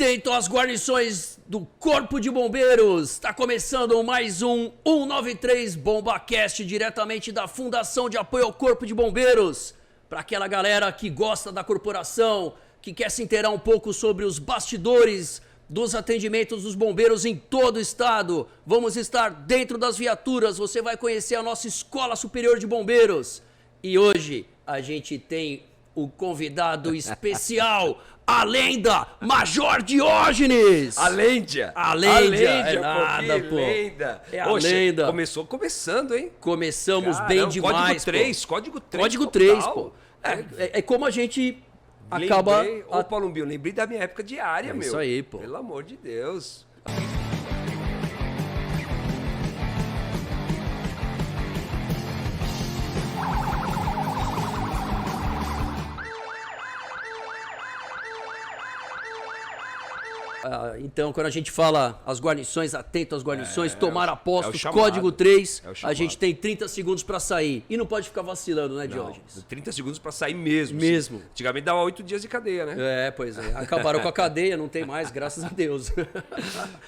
Atento às guarnições do Corpo de Bombeiros. Está começando mais um 193 BombaCast, diretamente da Fundação de Apoio ao Corpo de Bombeiros. Para aquela galera que gosta da corporação, que quer se inteirar um pouco sobre os bastidores dos atendimentos dos bombeiros em todo o estado. Vamos estar dentro das viaturas, você vai conhecer a nossa Escola Superior de Bombeiros. E hoje a gente tem o convidado especial, a lenda Major Diógenes. A lenda. A lenda. É nada, pô. Lenda. É a lenda. Começando, hein? Começamos bem demais, Código 3. Código 3, pô. É como a gente acaba... Ô, Paulumbinho, lembrei da minha época diária, meu. Isso aí, pô. Pelo amor de Deus. Então, quando a gente fala as guarnições, atento às guarnições, tomar apostos, chamado. Código 3, É o a gente tem 30 segundos pra sair. E não pode ficar vacilando, né, Diógenes? 30 segundos pra sair mesmo. Mesmo. Sim. Antigamente dava 8 dias de cadeia, né? Pois é. Acabaram com a cadeia, não tem mais, graças a Deus.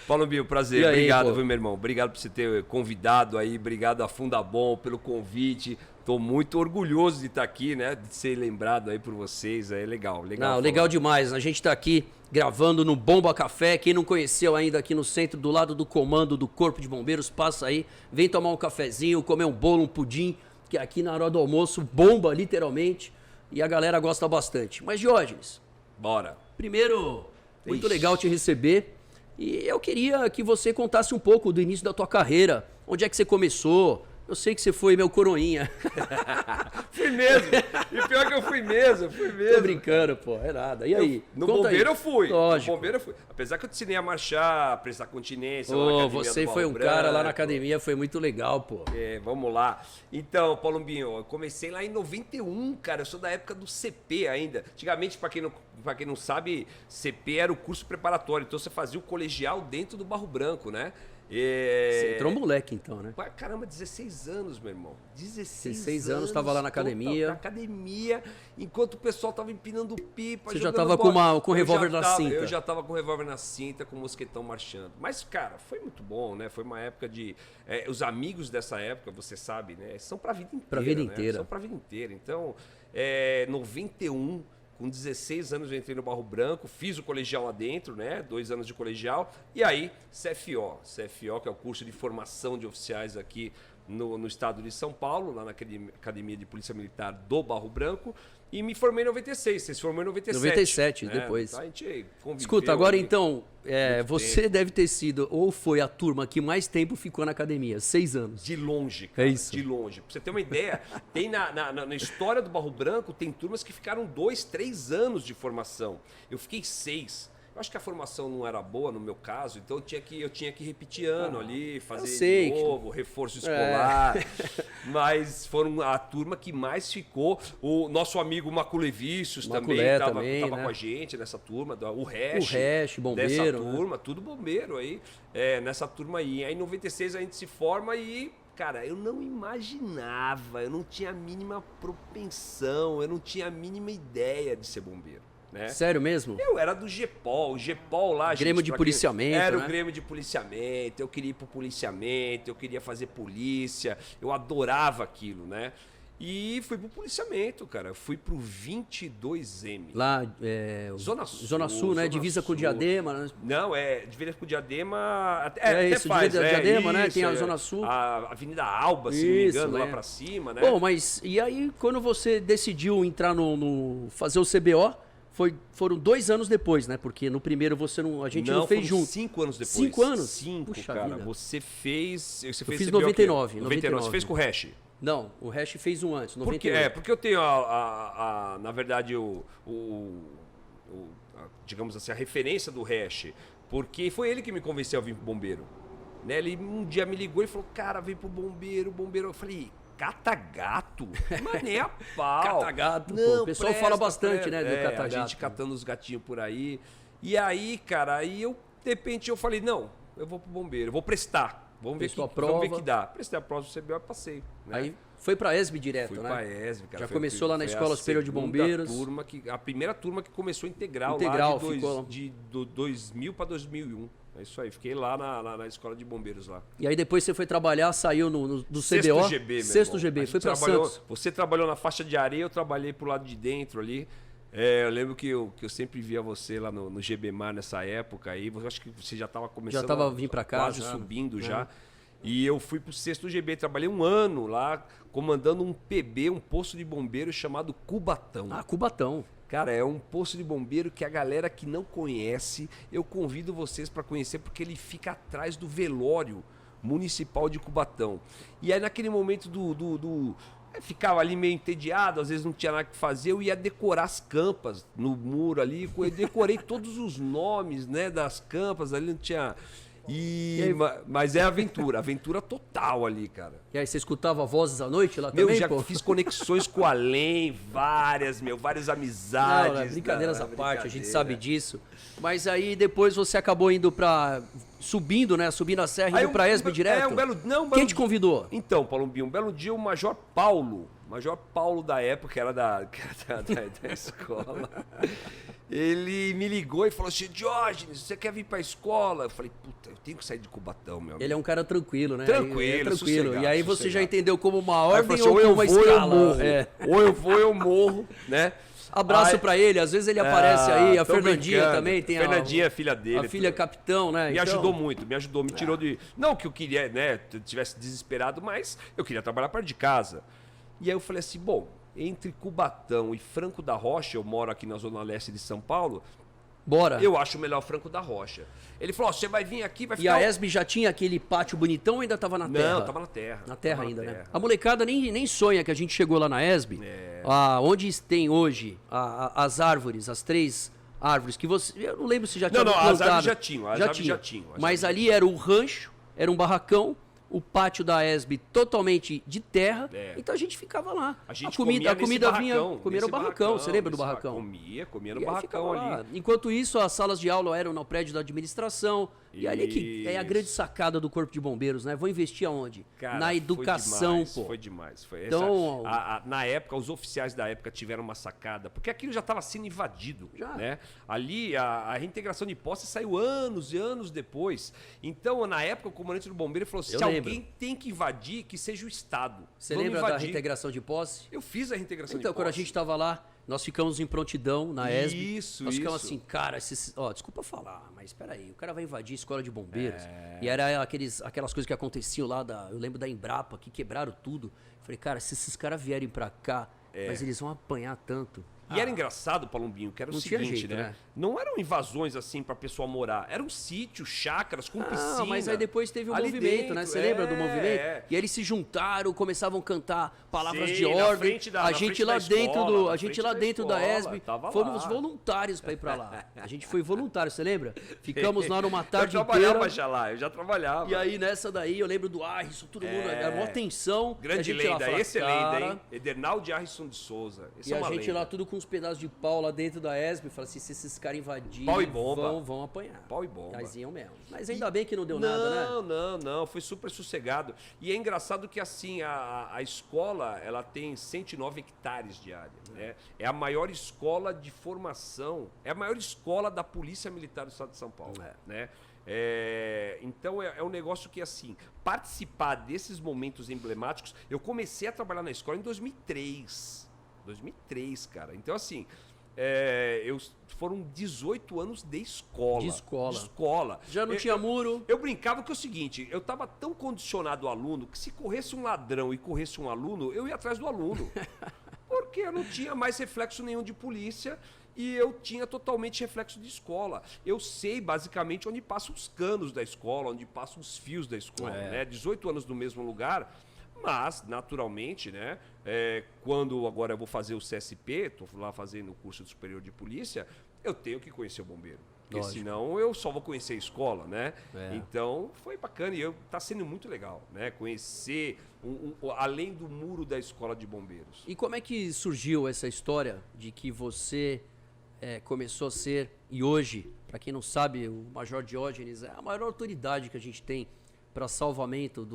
Paulumbinho, prazer. E aí, obrigado, pô? viu, meu irmão? Obrigado por você ter convidado aí. Obrigado a Fundabom pelo convite. Tô muito orgulhoso de estar aqui, né? De ser lembrado aí por vocês. É legal. Não, legal demais. A gente tá aqui gravando no Bomba Café. Quem não conheceu ainda, aqui no centro, do lado do comando do Corpo de Bombeiros, passa aí, vem tomar um cafezinho, comer um bolo, um pudim, que aqui na hora do almoço bomba, literalmente, e a galera gosta bastante. Mas, Diógenes, Bora. primeiro, muito Ixi. legal te receber, e eu queria que você contasse um pouco do início da tua carreira, onde é que você começou. Eu sei que você foi meu coroinha. Fui mesmo. E pior que eu fui mesmo. Tô brincando, pô, é nada. E aí? No Conta bombeiro aí. eu fui. Lógico. No bombeiro eu fui. Apesar que eu te ensinei a marchar, prestar continência. Você foi um cara lá na academia, foi muito legal, pô. Vamos lá. Então, Paulumbinho, eu comecei lá em 91, cara. Eu sou da época do CP ainda. Antigamente, pra quem não sabe, CP era o curso preparatório. Então você fazia o colegial dentro do Barro Branco, né? Você entrou moleque então, né? Caramba, 16 anos, meu irmão. 16 anos, tava lá na academia. Na academia, enquanto o pessoal tava empinando pipa. Você já tava com o revólver na cinta. Eu já tava com o revólver na cinta, com o mosquetão marchando. Mas, cara, foi muito bom, né? Foi uma época de... os amigos dessa época, você sabe, né? São pra vida inteira. Pra vida né? inteira. São pra vida inteira. Então, 91... Com 16 anos eu entrei no Barro Branco, fiz o colegial lá dentro, né? 2 anos de colegial. E aí, CFO, que é o curso de formação de oficiais aqui no estado de São Paulo, lá na Academia de Polícia Militar do Barro Branco. E me formei em 96, você se formou em 97. 97, né? depois. Então, a gente conviveu. Escuta, agora aí então, você deve ter sido, ou foi a turma que mais tempo ficou na academia, 6 anos. De longe, cara. É isso. De longe. Pra você ter uma ideia, tem na história do Barro Branco, tem turmas que ficaram 2, 3 anos de formação. Eu fiquei 6. Eu acho que a formação não era boa no meu caso, então eu tinha que repetir ano ali, fazer de novo, reforço escolar. Mas foram a turma que mais ficou. O nosso amigo Maculevícios também estava né? com a gente nessa turma, o Hash. O Hash, bombeiro. Dessa turma, tudo bombeiro aí, nessa turma aí. Aí em 96 a gente se forma e... Cara, eu não imaginava, eu não tinha a mínima propensão, eu não tinha a mínima ideia de ser bombeiro. Né? Sério mesmo? Eu era do GPOL, o GPOL lá, Grêmio gente, de policiamento, era né? o Grêmio de policiamento, eu queria ir pro policiamento, eu queria fazer polícia, eu adorava aquilo, né? E fui pro policiamento, cara, eu fui pro 22M. Lá, Zona Sul. Zona Sul, né? Divisa com o Diadema, né? Não, divisa com o Diadema... Isso, divisa Diadema, né? Tem a Zona Sul. A Avenida Alba, se não me engano, lá pra cima, né? Bom, mas e aí quando você decidiu entrar fazer o CBO... Foram 2 anos depois, né? Porque no primeiro a gente não fez junto. 5 anos depois. 5 anos? 5, Puxa cara. Vida. Você fez... Eu fiz 99. Você fez com o Hash? Não, o Hash fez um antes, 98. Porque eu tenho, na verdade, digamos assim, a referência do Hash. Porque foi ele que me convenceu a vir pro bombeiro. Né? Ele um dia me ligou e falou, cara, vem pro bombeiro. Eu falei... Catagato? Mas nem a pau. Catagato, não, pô. O pessoal fala bastante, né, do catagato. A gente catando os gatinhos por aí. E aí, cara, de repente eu falei, não, eu vou pro bombeiro, eu vou prestar. Vamos ver o que dá. Prestei a prova do CBO e passei. Né? Aí Foi pra ESB direto, Fui né? pra ESB, cara. Já começou lá na Escola Superior de Bombeiros. A primeira turma que começou integral Integral, lá ficou... de 2000 para 2001. É isso aí, fiquei lá na Escola de Bombeiros lá. E aí depois você foi trabalhar, saiu do Sexto CBO. GB, meu Sexto irmão. GB, foi pra Santos. Você trabalhou na faixa de areia, eu trabalhei pro lado de dentro ali. Eu lembro que eu sempre via você lá no GBMar nessa época aí. Eu acho que você já estava começando. Já estava vindo para cá. Quase já, subindo já. E eu fui pro 6º GB, trabalhei um ano lá, comandando um PB, um posto de bombeiro chamado Cubatão. Ah, Cubatão. Cara, é um posto de bombeiro que a galera que não conhece, eu convido vocês para conhecer, porque ele fica atrás do velório municipal de Cubatão. E aí naquele momento ficava ali meio entediado, às vezes não tinha nada que fazer, eu ia decorar as campas no muro ali, eu decorei todos os nomes, né, das campas, ali não tinha... Mas é aventura total ali, cara. E aí, você escutava vozes à noite lá também, já fiz conexões com o além, várias amizades. Não, brincadeiras à parte, a gente sabe disso. Mas aí depois você acabou indo subindo a serra, indo pra ESB direto? Quem te convidou? Então, Palombinho, um belo dia o Major Paulo da época, era da escola, ele me ligou e falou assim: Diógenes, você quer vir pra escola? Eu falei, puta, eu tenho que sair de Cubatão, meu amigo. Ele é um cara tranquilo, né? Tranquilo. E aí você já entendeu como uma ordem assim, ou como uma escala. Ou eu vou, eu morro, né? Abraço pra ele, às vezes ele aparece aí, a Fernandinha brincando. também tem Fernandinha, filha dele. A filha capitão, né? Me ajudou muito, me tirou de... Não que eu queria, né, tivesse desesperado, mas eu queria trabalhar perto de casa. E aí eu falei assim, bom, entre Cubatão e Franco da Rocha, eu moro aqui na zona leste de São Paulo, bora. Eu acho melhor Franco da Rocha. Ele falou, você vai vir aqui, vai ficar... E a ESB já tinha aquele pátio bonitão ou ainda estava na terra? Não, tava na terra. Na terra ainda, né? A molecada nem sonha que a gente chegou lá na ESB, onde tem hoje as árvores, as 3 árvores que você... Eu não lembro se já tinha plantado. As árvores já tinham. Mas ali era o rancho, era um barracão, o pátio da ESB totalmente de terra, então a gente ficava lá. A comida vinha, comia no barracão, você lembra do barracão? Comia no barracão ali. Enquanto isso, as salas de aula eram no prédio da administração, e ali que é a grande sacada do Corpo de Bombeiros, né? Vou investir aonde? Cara, na educação, pô. Foi demais. Então, na época, os oficiais da época tiveram uma sacada, porque aquilo já estava sendo invadido. Né? Ali, a reintegração de posse saiu anos e anos depois. Então, na época, o comandante do bombeiro falou assim, alguém tem que invadir, que seja o Estado. Você lembra da reintegração de posse? Eu fiz a reintegração de posse. Então, quando a gente estava lá, nós ficamos em prontidão na ESB. Nós ficamos isso. assim, cara, desculpa falar, mas espera aí, o cara vai invadir a escola de bombeiros. E era aquelas coisas que aconteciam lá, eu lembro da Embrapa, que quebraram tudo. Falei, cara, se esses caras vierem pra cá, mas eles vão apanhar tanto. E era engraçado, Palombinho, que era o seguinte, né? Não eram invasões assim pra pessoa morar. Eram sítios, chácaras, com piscina. Mas aí depois teve um movimento, dentro, né? Você lembra do movimento? E aí eles se juntaram, começavam a cantar palavras de ordem. A gente lá dentro da ESB, fomos voluntários pra ir pra lá. A gente foi voluntário, você lembra? Ficamos lá numa tarde inteira. Eu já trabalhava. E aí nessa daí, eu lembro do Arrisson, todo mundo, era maior tensão. Grande lenda, esse é lenda, hein? Edernaldo Arrisson de Souza. E a gente lá tudo com uns pedaços de pau lá dentro da ESB, fala assim, se esses caras invadirem, pau e bomba. Vão apanhar. Pau e bomba. Mas iam mesmo. Mas ainda bem que não deu nada, né? Não, foi super sossegado. E é engraçado que assim, a escola, ela tem 109 hectares de área, né? É a maior escola de formação, é a maior escola da Polícia Militar do Estado de São Paulo, né? Então é um negócio que, assim, participar desses momentos emblemáticos, eu comecei a trabalhar na escola em 2003, cara. Então, assim, foram 18 anos de escola. Já não tinha muro. Eu brincava que é o seguinte, eu estava tão condicionado ao aluno que se corresse um ladrão e corresse um aluno, eu ia atrás do aluno. Porque eu não tinha mais reflexo nenhum de polícia e eu tinha totalmente reflexo de escola. Eu sei basicamente onde passam os canos da escola, onde passam os fios da escola, né? 18 anos no mesmo lugar. Mas, naturalmente, né, quando agora eu vou fazer o CSP, estou lá fazendo o curso superior de polícia, eu tenho que conhecer o bombeiro. Porque senão eu só vou conhecer a escola, né? Então, foi bacana e tá sendo muito legal, né? Conhecer além do muro da escola de bombeiros. E como é que surgiu essa história de que você começou a ser, e hoje, para quem não sabe, o Major Diógenes é a maior autoridade que a gente tem para salvamento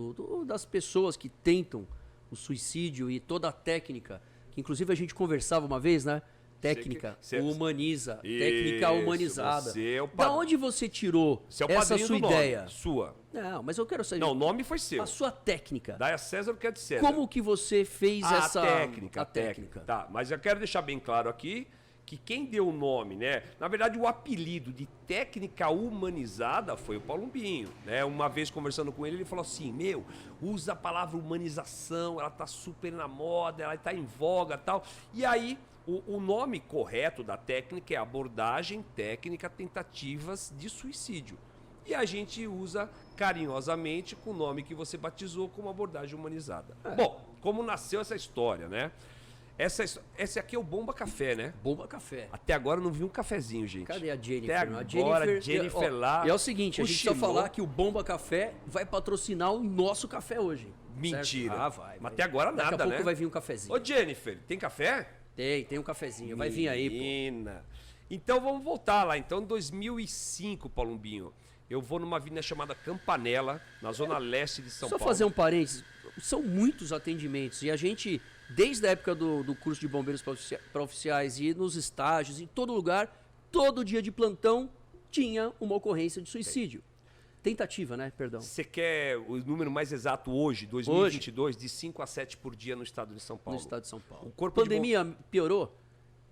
das pessoas que tentam o suicídio e toda a técnica, que inclusive a gente conversava uma vez, né? Técnica humaniza, técnica humanizada. Da onde você tirou essa sua ideia? Sua. Não, mas eu quero saber. Não, o nome foi seu. A sua técnica. Dai a César o que é de César. Como que você fez essa técnica? A técnica. Tá, mas eu quero deixar bem claro aqui que quem deu o nome, né? Na verdade, o apelido de técnica humanizada foi o Paulo Umbinho, né? Uma vez conversando com ele falou assim: meu, usa a palavra humanização, ela tá super na moda, ela tá em voga, tal. E aí o nome correto da técnica é abordagem técnica tentativas de suicídio. E a gente usa carinhosamente com o nome que você batizou como abordagem humanizada. Bom, como nasceu essa história, né? Esse aqui é o Bomba Café, né? Bomba Café. Até agora eu não vi um cafezinho, gente. Cadê a Jennifer? Até agora, Jennifer lá. E é o seguinte, a gente precisa falar que o Bomba Café vai patrocinar o nosso café hoje. Mentira. Certo? Vai. Mas até agora nada, né? Daqui a pouco vai vir um cafezinho. Ô, Jennifer, tem café? Tem um cafezinho. Vai vir aí, pô. Então vamos voltar lá. Então, em 2005, Paulo Umbinho, eu vou numa avenida chamada Campanella, na zona leste de São Paulo. Só fazer um parênteses. São muitos atendimentos. E a gente, desde a época do curso de bombeiros para oficiais e nos estágios, em todo lugar, todo dia de plantão, tinha uma ocorrência de suicídio. Tentativa, né? Perdão. Você quer o número mais exato hoje, 2022, de 5 a 7 por dia no estado de São Paulo? No estado de São Paulo. O corpo pandemia piorou?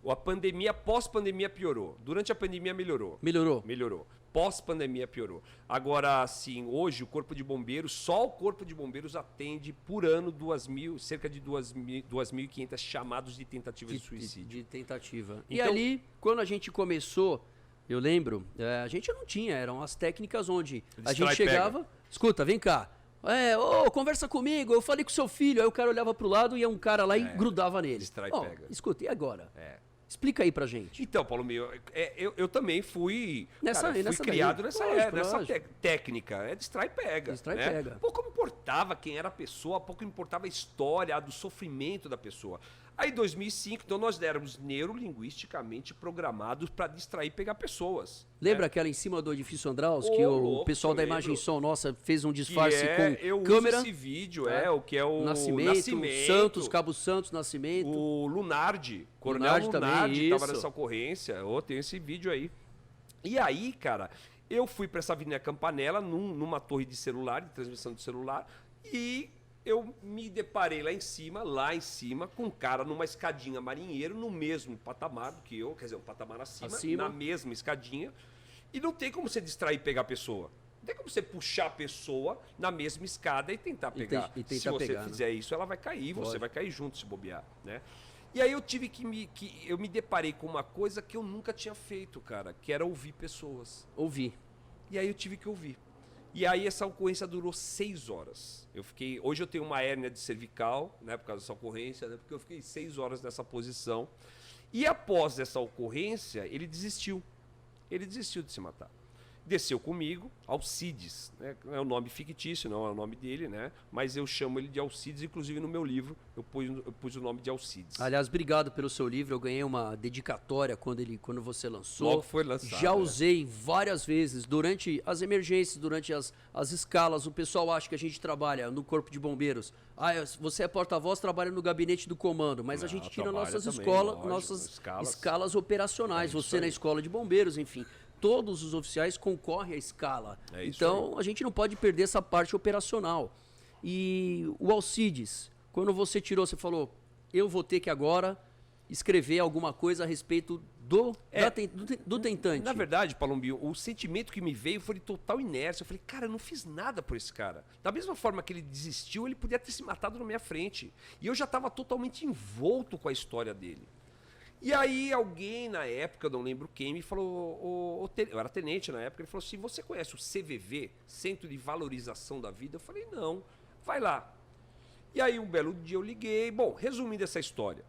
A pandemia, pós-pandemia piorou. Durante a pandemia melhorou. Melhorou. Pós-pandemia piorou. Agora, sim, hoje o Corpo de Bombeiros, só o Corpo de Bombeiros atende por ano cerca de 2.500 chamados de tentativa de suicídio. De tentativa. Então, e ali, quando a gente começou, eu lembro, a gente não tinha, eram as técnicas onde a gente chegava, escuta, vem cá, conversa comigo, eu falei com seu filho, aí o cara olhava pro lado e ia um cara lá e grudava nele. Distrai e pega. Escuta, e agora? Explica aí pra gente. Então, Paulo meu, eu também fui criado nessa técnica. Distrai e pega. Distrai e pega. Pouco me importava quem era a pessoa, pouco me importava a história, do sofrimento da pessoa. Aí, em 2005, então nós éramos neurolinguisticamente programados para distrair e pegar pessoas. Lembra aquela em cima do edifício Andraus, que o pessoal da Imagem e Som nossa fez um disfarce com câmera? Esse vídeo, o que é o Nascimento, Santos, Cabo Santos, Nascimento. O Lunardi, Coronel Lunardi estava nessa ocorrência. Tem esse vídeo aí. E aí, cara, eu fui para essa Avenida Campanella, numa torre de celular, de transmissão de celular, e eu me deparei lá em cima, com um cara numa escadinha marinheiro, no mesmo patamar do que eu, quer dizer, um patamar acima, na mesma escadinha. E não tem como você distrair e pegar a pessoa. Não tem como você puxar a pessoa na mesma escada e tentar pegar. Se você fizer isso, ela vai cair, você vai cair junto se bobear, né? E aí eu tive eu me deparei com uma coisa que eu nunca tinha feito, cara, que era ouvir pessoas. E aí eu tive que ouvir. E aí essa ocorrência durou 6 horas. Hoje eu tenho uma hérnia de cervical, né, por causa dessa ocorrência, né, porque eu fiquei 6 horas nessa posição. E após essa ocorrência, ele desistiu. Ele desistiu de se matar. Desceu comigo, Alcides, né? É um nome fictício, não é o nome dele, né? Mas eu chamo ele de Alcides, inclusive no meu livro eu pus o nome de Alcides. Aliás, obrigado pelo seu livro, eu ganhei uma dedicatória quando você lançou. Logo foi lançado. Já usei várias vezes, durante as emergências, durante as escalas, o pessoal acha que a gente trabalha no Corpo de Bombeiros. Você é porta-voz, trabalha no gabinete do comando, mas a gente tira nossas escalas operacionais, você na escola de bombeiros, enfim. Todos os oficiais concorrem à escala. Então, a gente não pode perder essa parte operacional. E o Alcides, quando você tirou, você falou, eu vou ter que agora escrever alguma coisa a respeito do tentante. Na verdade, Palombinho, o sentimento que me veio foi de total inércia. Eu falei, cara, eu não fiz nada por esse cara. Da mesma forma que ele desistiu, ele podia ter se matado na minha frente. E eu já estava totalmente envolto com a história dele. E aí alguém na época, eu não lembro quem, me falou, eu era tenente na época, ele falou assim, você conhece o CVV, Centro de Valorização da Vida? Eu falei, não, vai lá. E aí um belo dia eu liguei, bom, resumindo essa história,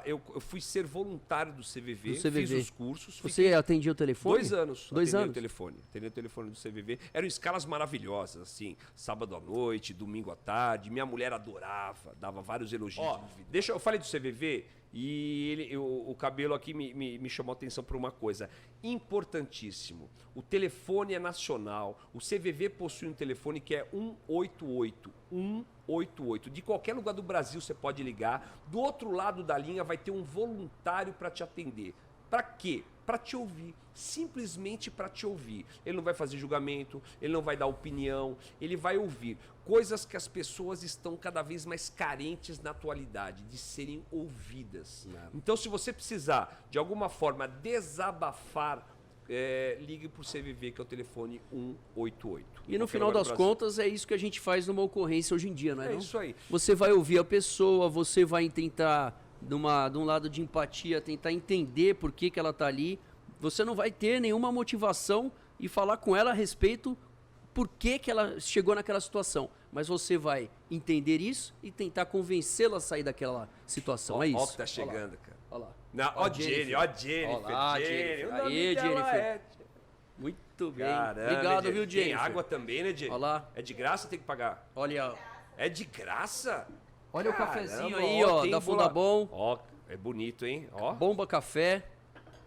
eu fui ser voluntário do CVV, fiz os cursos. Você atendia o telefone? 2 anos. 2 anos? Atendia o telefone do CVV. Eram escalas maravilhosas, assim, sábado à noite, domingo à tarde. Minha mulher adorava, dava vários elogios. Eu falei do CVV e o Cabelo aqui me chamou a atenção por uma coisa importantíssimo. O telefone é nacional. O CVV possui um telefone que é 188. 188. De qualquer lugar do Brasil você pode ligar. Do outro lado da linha vai ter um voluntário para te atender. Para quê? Para te ouvir. Simplesmente para te ouvir. Ele não vai fazer julgamento, ele não vai dar opinião, ele vai ouvir. Coisas que as pessoas estão cada vez mais carentes na atualidade, de serem ouvidas. Então, se você precisar, de alguma forma, desabafar, ligue para o CVV, que é o telefone 188. E no final das contas, é isso que a gente faz numa ocorrência hoje em dia, não é? É isso aí. Você vai ouvir a pessoa, você vai tentar, de um lado de empatia, tentar entender por que ela está ali. Você não vai ter nenhuma motivação e falar com ela a respeito por que ela chegou naquela situação. Mas você vai entender isso e tentar convencê-la a sair daquela situação. É isso. Ó que tá chegando, cara. Olha lá. Ó, Jennifer. Olá, Jennifer. O nome Aí, dela Jennifer. Muito bem. Caramba, Obrigado, né, viu, Jennifer? Tem água também, né, Jennifer? Olha lá. É de graça ou tem que pagar? Olha, É de graça? olha o Caramba, cafezinho aí, ó, tem da Funda Bom. Ó, é bonito, hein? Ó. Bomba Café.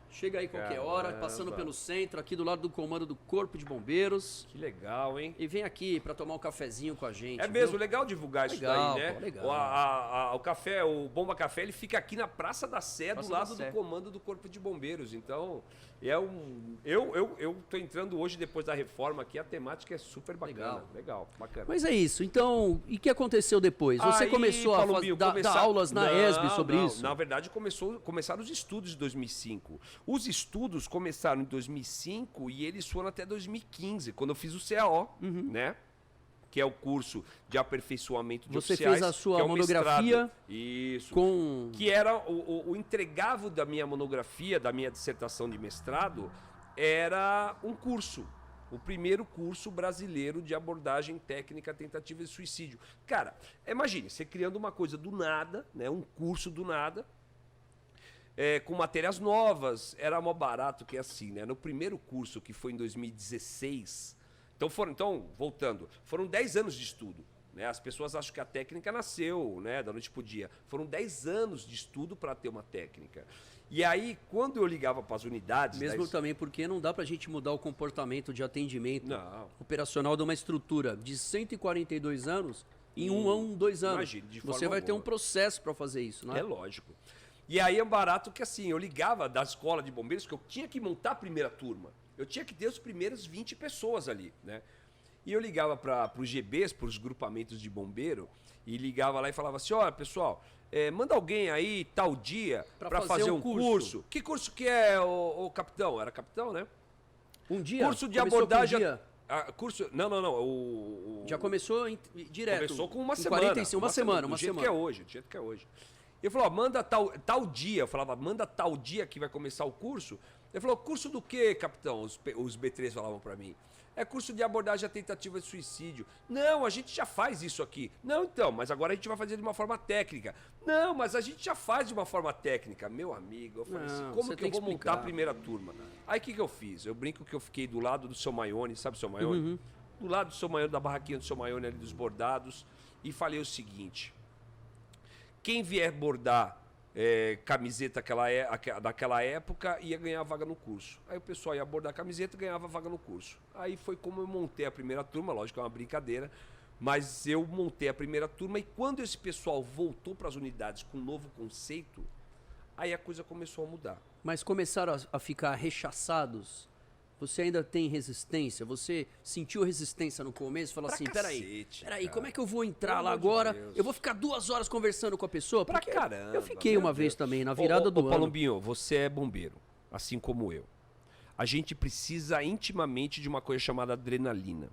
Chega aí qualquer hora, Caramba. passando pelo centro, aqui do lado do comando do Corpo de Bombeiros. Que legal, hein? E vem aqui pra tomar um cafezinho com a gente. É mesmo, legal divulgar isso Legal, daí, né? pô, legal. O café, o Bomba Café, ele fica aqui na Praça da Sé, Praça do da lado Sé. do comando do Corpo de Bombeiros. Então, eu tô entrando hoje, depois da reforma aqui, a temática é super bacana. Legal, bacana. Mas é isso. Então, e o que aconteceu depois? Você Aí, começou a Paulo Binho, dar aulas na ESB sobre isso? Na verdade, começaram os estudos em 2005. Os estudos começaram em 2005 e eles foram até 2015, quando eu fiz o CAO, né? Que é o curso de aperfeiçoamento de Você oficiais. fez a sua que é o monografia mestrado. Isso. com... Que era o entregável da minha monografia, da minha dissertação de mestrado, era um curso. O primeiro curso brasileiro de abordagem técnica tentativa de suicídio. Cara, imagine, você criando uma coisa do nada, né? Um curso do nada, com matérias novas, era mó barato que é assim, né? No primeiro curso, que foi em 2016, voltando, foram 10 anos de estudo, né? As pessoas acham que a técnica nasceu, né, da noite pro dia. Foram 10 anos de estudo para ter uma técnica. E aí, quando eu ligava para as unidades... Mesmo também porque não dá pra gente mudar o comportamento de atendimento Não. operacional de uma estrutura de 142 anos em 2 anos. Imagine, de forma Você vai ter um alguma. processo para fazer isso, não é? É lógico. E aí é barato que assim, eu ligava da escola de bombeiros, que eu tinha que montar a primeira turma. Eu tinha que ter os primeiros 20 pessoas ali, né? E eu ligava para os GBs, para os grupamentos de bombeiro, e ligava lá e falava assim, olha, pessoal, manda alguém aí tal dia para fazer um curso. Que curso que é, o capitão? Era capitão, né? Um dia? Curso de Começou com abordagem... um dia? Curso... Não. Já começou direto. Começou com uma em semana. 45, uma semana. Do jeito que é hoje, do jeito que é hoje. Ele falou, ó, manda tal dia. Eu falava, manda tal dia que vai começar o curso. Ele falou, curso do quê, capitão? Os B3 falavam pra mim. É curso de abordagem à tentativa de suicídio. Não, a gente já faz isso aqui. Não, então, mas agora a gente vai fazer de uma forma técnica. Não, mas a gente já faz de uma forma técnica. Meu amigo, eu falei assim, como que eu vou montar a primeira turma? Aí o que eu fiz? Eu brinco que eu fiquei do lado do seu Maione, sabe o seu Maione? Uhum. Do lado do seu Maione, da barraquinha do seu Maione ali dos bordados, e falei o seguinte: quem vier bordar camiseta daquela época ia ganhar vaga no curso. Aí o pessoal ia bordar a camiseta e ganhava vaga no curso. Aí foi como eu montei a primeira turma, lógico que é uma brincadeira, mas eu montei a primeira turma e quando esse pessoal voltou para as unidades com um novo conceito, aí a coisa começou a mudar. Mas começaram a ficar rechaçados? Você ainda tem resistência? Você sentiu resistência no começo? Falou assim, peraí, cara. como é que eu vou entrar Pelo lá amor de agora? Deus. Eu vou ficar 2 horas conversando com a pessoa? Pra Porque caramba. eu fiquei meu uma vez Deus. também, na virada do ano. Palombinho, você é bombeiro, assim como eu. A gente precisa intimamente de uma coisa chamada adrenalina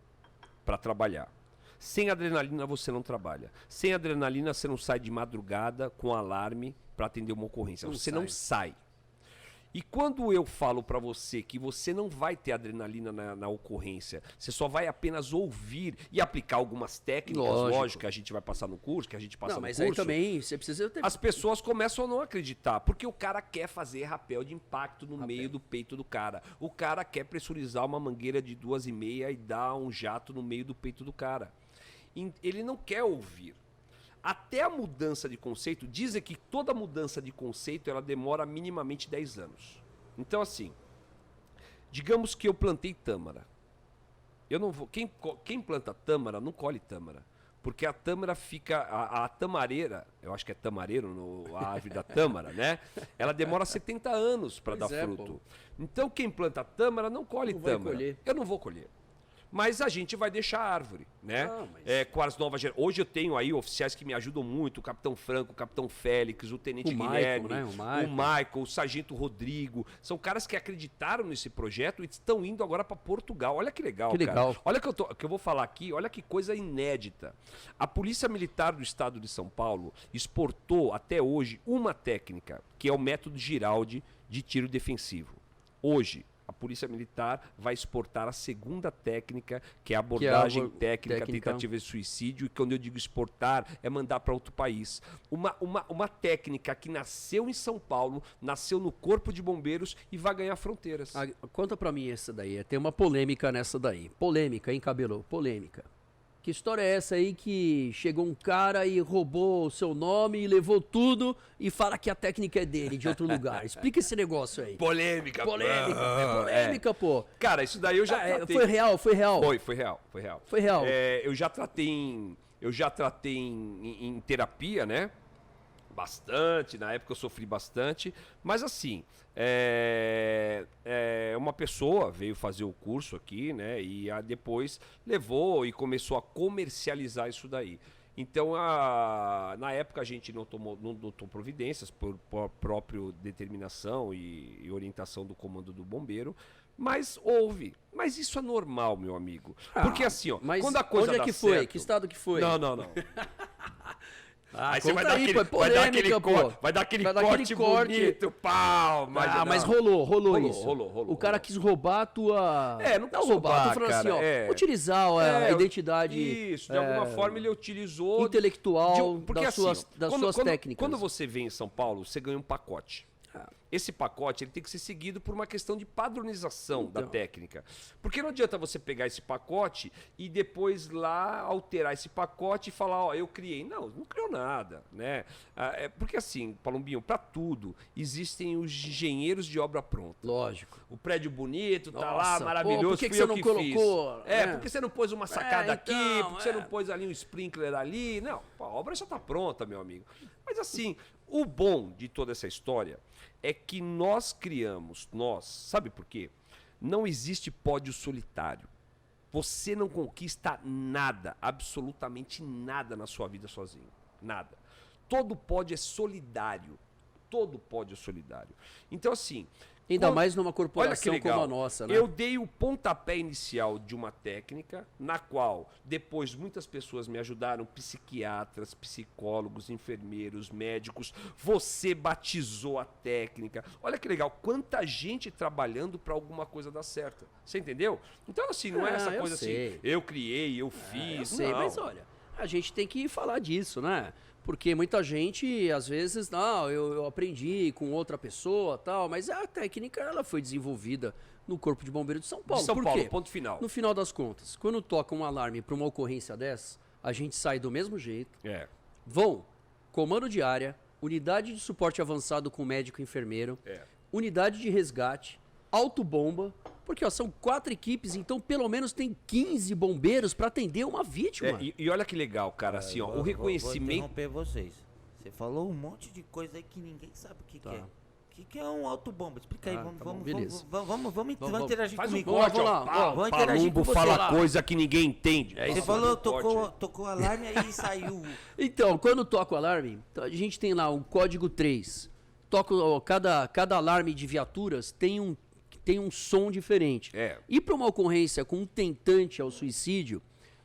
para trabalhar. Sem adrenalina você não trabalha. Sem adrenalina você não sai de madrugada com alarme para atender uma ocorrência. Você não sai. E quando eu falo para você que você não vai ter adrenalina na ocorrência, você só vai apenas ouvir e aplicar algumas técnicas, lógico, que a gente vai passar no curso, que a gente passa no curso. Mas aí também você precisa ter... As pessoas começam a não acreditar, porque o cara quer fazer rapel de impacto no meio do peito do cara. O cara quer pressurizar uma mangueira de 2,5 e dar um jato no meio do peito do cara. Ele não quer ouvir. Até a mudança de conceito, dizem que toda mudança de conceito ela demora minimamente 10 anos. Então assim, digamos que eu plantei tâmara. Eu não vou, quem planta tâmara não colhe tâmara. porque a tâmara fica, a tamareira, eu acho que é tamareiro, a árvore da tâmara, né? Ela demora 70 anos para dar fruto. Pô. Então quem planta tâmara não colhe tâmara. Eu não vou colher. Mas a gente vai deixar a árvore, né? Com as novas gerações. Hoje eu tenho aí oficiais que me ajudam muito, o Capitão Franco, o Capitão Félix, o Tenente Guilherme, né? o Michael, o Sargento Rodrigo. São caras que acreditaram nesse projeto e estão indo agora para Portugal. Olha que legal, cara. Legal. Olha que eu vou falar aqui, olha que coisa inédita. A Polícia Militar do Estado de São Paulo exportou até hoje uma técnica, que é o método Giraldi de tiro defensivo. Hoje, a Polícia Militar vai exportar a segunda técnica, que é a abordagem técnica, tentativa de suicídio. E quando eu digo exportar, é mandar para outro país. Uma técnica que nasceu em São Paulo, nasceu no Corpo de Bombeiros e vai ganhar fronteiras. Conta para mim essa daí. Tem uma polêmica nessa daí. Polêmica, hein, Cabelo? Polêmica. Que história é essa aí que chegou um cara e roubou o seu nome e levou tudo e fala que a técnica é dele, de outro lugar? Explica esse negócio aí. Polêmica. Polêmica, pô. Cara, isso daí eu já tratei. Foi real? Foi real. Foi real. Eu já tratei em terapia, né? Bastante, na época eu sofri bastante, mas assim, uma pessoa veio fazer o curso aqui, né, e depois levou e começou a comercializar isso daí. Então, na época a gente não tomou providências por própria determinação e orientação do comando do bombeiro, mas houve. Mas isso é normal, meu amigo. Porque assim, ó, quando a coisa onde é que foi? Certo, que estado que foi? Não. Aí você vai dar aquele corte bonito, pau. Mas rolou isso. O cara quis roubar a tua... não roubar, tô falando cara, assim, ó, utilizar a identidade... Isso, de alguma forma ele utilizou... Intelectual das assim, suas técnicas. Quando você vem em São Paulo, você ganha um pacote. Esse pacote ele tem que ser seguido por uma questão de padronização da técnica. Porque não adianta você pegar esse pacote e depois lá alterar esse pacote e falar, ó, eu criei. Não criou nada, né? Porque assim, Palombinho, para tudo existem os engenheiros de obra pronta. Lógico. O prédio bonito, tá lá, maravilhoso, por que você não colocou? Porque você não pôs uma sacada aqui, porque você não pôs ali um sprinkler ali. Não, a obra já tá pronta, meu amigo. Mas assim, o bom de toda essa história é que nós criamos, sabe por quê? Não existe pódio solitário. Você não conquista nada, absolutamente nada na sua vida sozinho. Nada. Todo pódio é solidário. Todo pódio é solidário. Então, assim... Ainda mais numa corporação como a nossa, né? Eu dei o pontapé inicial de uma técnica, na qual depois muitas pessoas me ajudaram, psiquiatras, psicólogos, enfermeiros, médicos. Você batizou a técnica. Olha que legal, quanta gente trabalhando para alguma coisa dar certo. Você entendeu? Então, assim, não é essa coisa assim, eu criei, eu fiz. Eu sei, mas olha, a gente tem que falar disso, né? Porque muita gente, às vezes, eu aprendi com outra pessoa, tal, mas a técnica ela foi desenvolvida no Corpo de Bombeiros de São Paulo. Por quê? Ponto final. No final das contas, quando toca um alarme para uma ocorrência dessa, a gente sai do mesmo jeito. Vão comando de área, unidade de suporte avançado com médico e enfermeiro, unidade de resgate, autobomba, porque são 4 equipes, então pelo menos tem 15 bombeiros para atender uma vítima. E olha que legal, cara, assim, ó, o reconhecimento... Vou interromper vocês. Você falou um monte de coisa aí que ninguém sabe o que é. O que é um autobomba? Explica aí, vamos interagir Faz comigo. Faz um corte, vamos interagir com você. Fala coisa que ninguém entende. Você falou, tocou o alarme aí e saiu. Então, quando toca o alarme, a gente tem lá um código 3. Cada alarme de viaturas tem um som diferente. E para uma ocorrência com um tentante ao suicídio,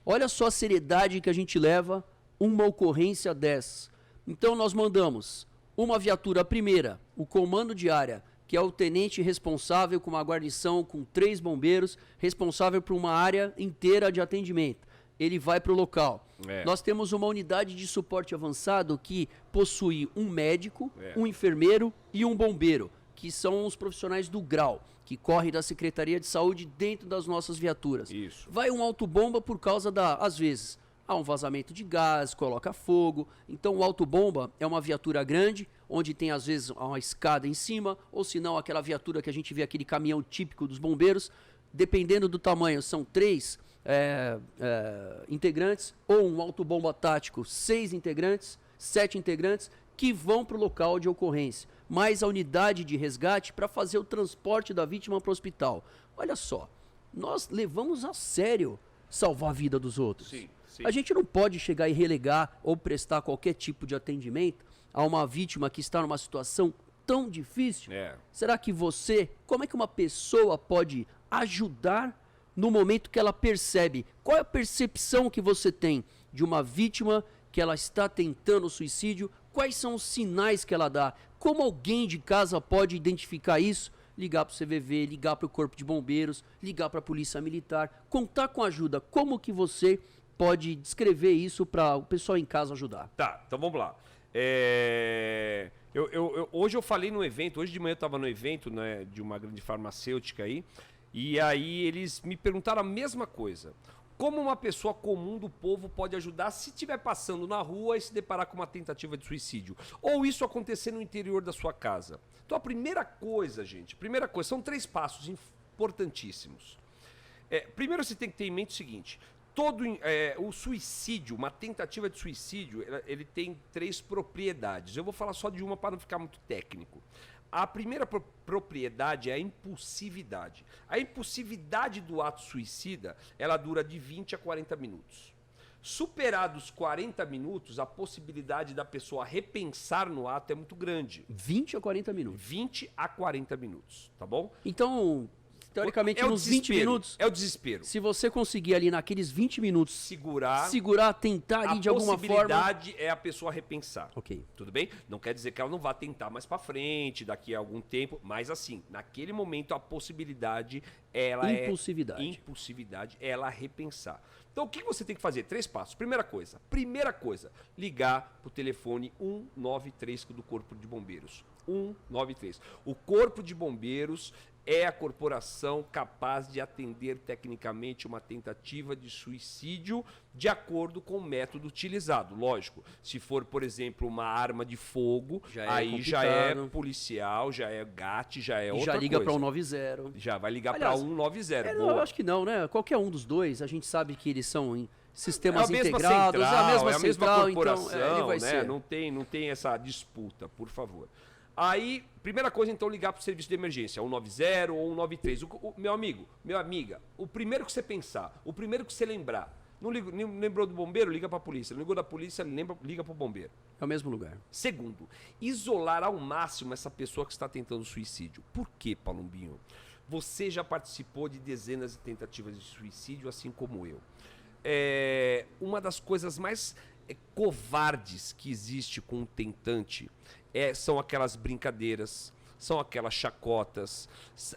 olha só a seriedade que a gente leva uma ocorrência dessa. Então nós mandamos uma viatura primeira, o comando de área, que é o tenente responsável com uma guarnição com 3 bombeiros, responsável por uma área inteira de atendimento. Ele vai para o local. Nós temos uma unidade de suporte avançado que possui um médico, um enfermeiro e um bombeiro, que são os profissionais do grau, que correm da Secretaria de Saúde dentro das nossas viaturas. Isso. Vai um autobomba por causa às vezes, há um vazamento de gás, coloca fogo. Então o autobomba é uma viatura grande, onde tem às vezes uma escada em cima, ou se não aquela viatura que a gente vê, aquele caminhão típico dos bombeiros. Dependendo do tamanho, são 3, integrantes, ou um autobomba tático, 6 integrantes, 7 integrantes, que vão para o local de ocorrência, mais a unidade de resgate para fazer o transporte da vítima para o hospital. Olha só, nós levamos a sério salvar a vida dos outros. Sim, sim. A gente não pode chegar e relegar ou prestar qualquer tipo de atendimento a uma vítima que está numa situação tão difícil. Será que como é que uma pessoa pode ajudar no momento que ela percebe? Qual é a percepção que você tem de uma vítima que ela está tentando suicídio? Quais são os sinais que ela dá? Como alguém de casa pode identificar isso? Ligar para o CVV, ligar para o Corpo de Bombeiros, ligar para a Polícia Militar, contar com ajuda. Como que você pode descrever isso para o pessoal em casa ajudar? Tá, então vamos lá. Hoje eu falei no evento, hoje de manhã eu estava no evento, né, de uma grande farmacêutica aí, e aí eles me perguntaram a mesma coisa. Como uma pessoa comum do povo pode ajudar se estiver passando na rua e se deparar com uma tentativa de suicídio? Ou isso acontecer no interior da sua casa? Então a primeira coisa, gente, são 3 passos importantíssimos. Primeiro você tem que ter em mente o seguinte, o suicídio, uma tentativa de suicídio, ele tem 3 propriedades. Eu vou falar só de uma para não ficar muito técnico. A primeira propriedade é a impulsividade. A impulsividade do ato suicida, ela dura de 20 a 40 minutos. Superados 40 minutos, a possibilidade da pessoa repensar no ato é muito grande. 20 a 40 minutos? 20 a 40 minutos, tá bom? Então, teoricamente, nos 20 minutos... É o desespero. Se você conseguir ali naqueles 20 minutos... Segurar, tentar ali de alguma forma... A possibilidade é a pessoa repensar. Ok. Tudo bem? Não quer dizer que ela não vá tentar mais pra frente, daqui a algum tempo, mas assim, naquele momento a possibilidade, impulsividade, ela repensar. Então o que você tem que fazer? 3 passos. Primeira coisa, ligar pro telefone 193 do Corpo de Bombeiros. 193. O Corpo de Bombeiros é a corporação capaz de atender tecnicamente uma tentativa de suicídio de acordo com o método utilizado. Lógico, se for, por exemplo, uma arma de fogo, aí já é policial, já é GAT, já é outra coisa. Já liga para 190. Já vai ligar para 190. Eu acho que não, né? Qualquer um dos dois, a gente sabe que eles são sistemas integrados, é a mesma corporação, então ele vai ser. Não tem essa disputa, por favor. Aí, primeira coisa, então, ligar para o serviço de emergência, 190 ou 193. Meu amigo, minha amiga, o primeiro que você pensar, o primeiro que você lembrar, não lembrou do bombeiro, liga para a polícia. Não ligou da polícia, liga para o bombeiro. É o mesmo lugar. Segundo, isolar ao máximo essa pessoa que está tentando suicídio. Por quê, Palombinho? Você já participou de dezenas de tentativas de suicídio, assim como eu. Uma das coisas mais covardes que existe com o tentante são aquelas brincadeiras, são aquelas chacotas,